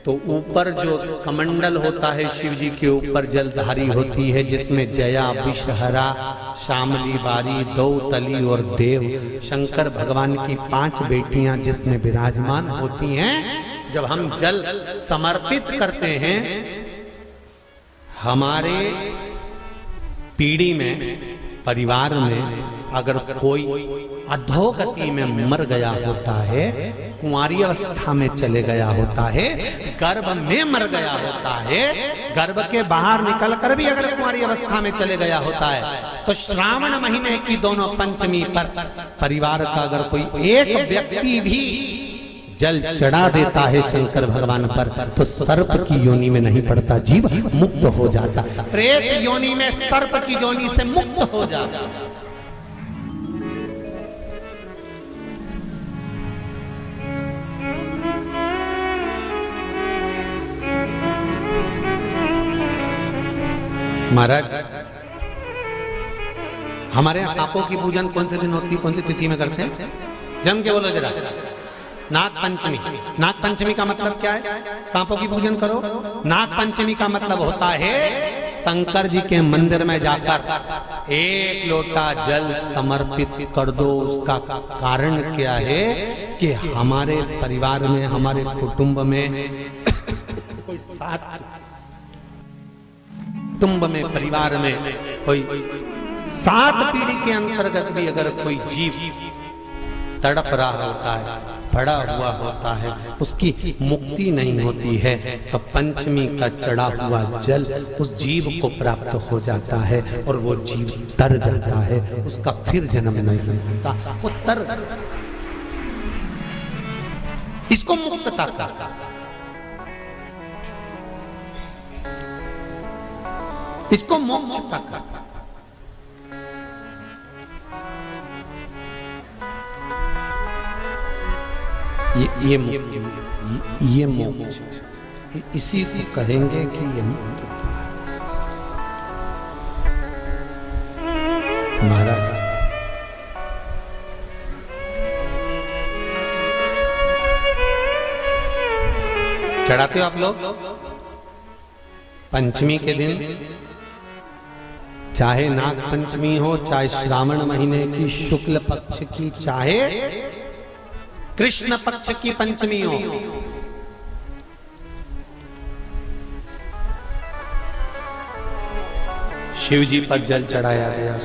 तो ऊपर जो कमंडल होता है शिव जी के ऊपर जलधारी होती है, जिसमें जया, विषहरा, शामली बारी, दौतली और देव, शंकर भगवान की 5 बेटियां जिसमें विराजमान होती हैं। जब हम जल समर्पित करते हैं, हमारे पीढ़ी में, परिवार में अगर कोई अधोगति में मर गया होता है, कुंवारी अवस्था में चले गया होता है, गर्भ में मर गया होता है, गर्भ के बाहर निकलकर भी अगर कुंवारी अवस्था में चले गया होता है, तो श्रावण महीने की दोनों पंचमी पर परिवार का अगर कोई एक व्यक्ति भी जल चढ़ा देता है शंकर भगवान पर, तो सर्प की योनि में नहीं पड़ता, जीव मुक्त हो जाता, प्रेत योनि में सर्प की योनि से मुक्त हो जाता। महाराज, हमारे यहाँ सांपों की पूजन कौन से दिन होती है, कौन सी तिथि में करते हैं? जम के बोलो जरा। नाग पंचमी। नाग पंचमी का मतलब क्या है? सांपों की पूजन करो। नाग पंचमी का मतलब होता है शंकर जी के मंदिर में जाकर 1 लोटा जल समर्पित कर दो। उसका कारण क्या है कि हमारे परिवार में, हमारे कुटुंब में कोई कुटुंब में, परिवार में कोई 7 पीढ़ी के अंतर्गत भी अगर कोई जीव तड़प रहा होता है, पड़ा हुआ होता है, उसकी मुक्ति नहीं होती है, तो पंचमी का चढ़ा हुआ जल उस जीव को प्राप्त हो जाता है और वो जीव तर जाता है, उसका फिर जन्म नहीं होता, वो तर, इसको मुक्तता का, इसको मोक्ष का। ये मुक्ति, ये मोक्ष, इसी को कहेंगे कि ये मुक्तता है। महाराज, चढ़ाते हो आप लोग पंचमी के दिन, चाहे नाग पंचमी हो, चाहे श्रावण महीने की शुक्ल पक्ष की, चाहे कृष्ण पक्ष की पंचमी हो, शिव जी पर जल चढ़ाया गया।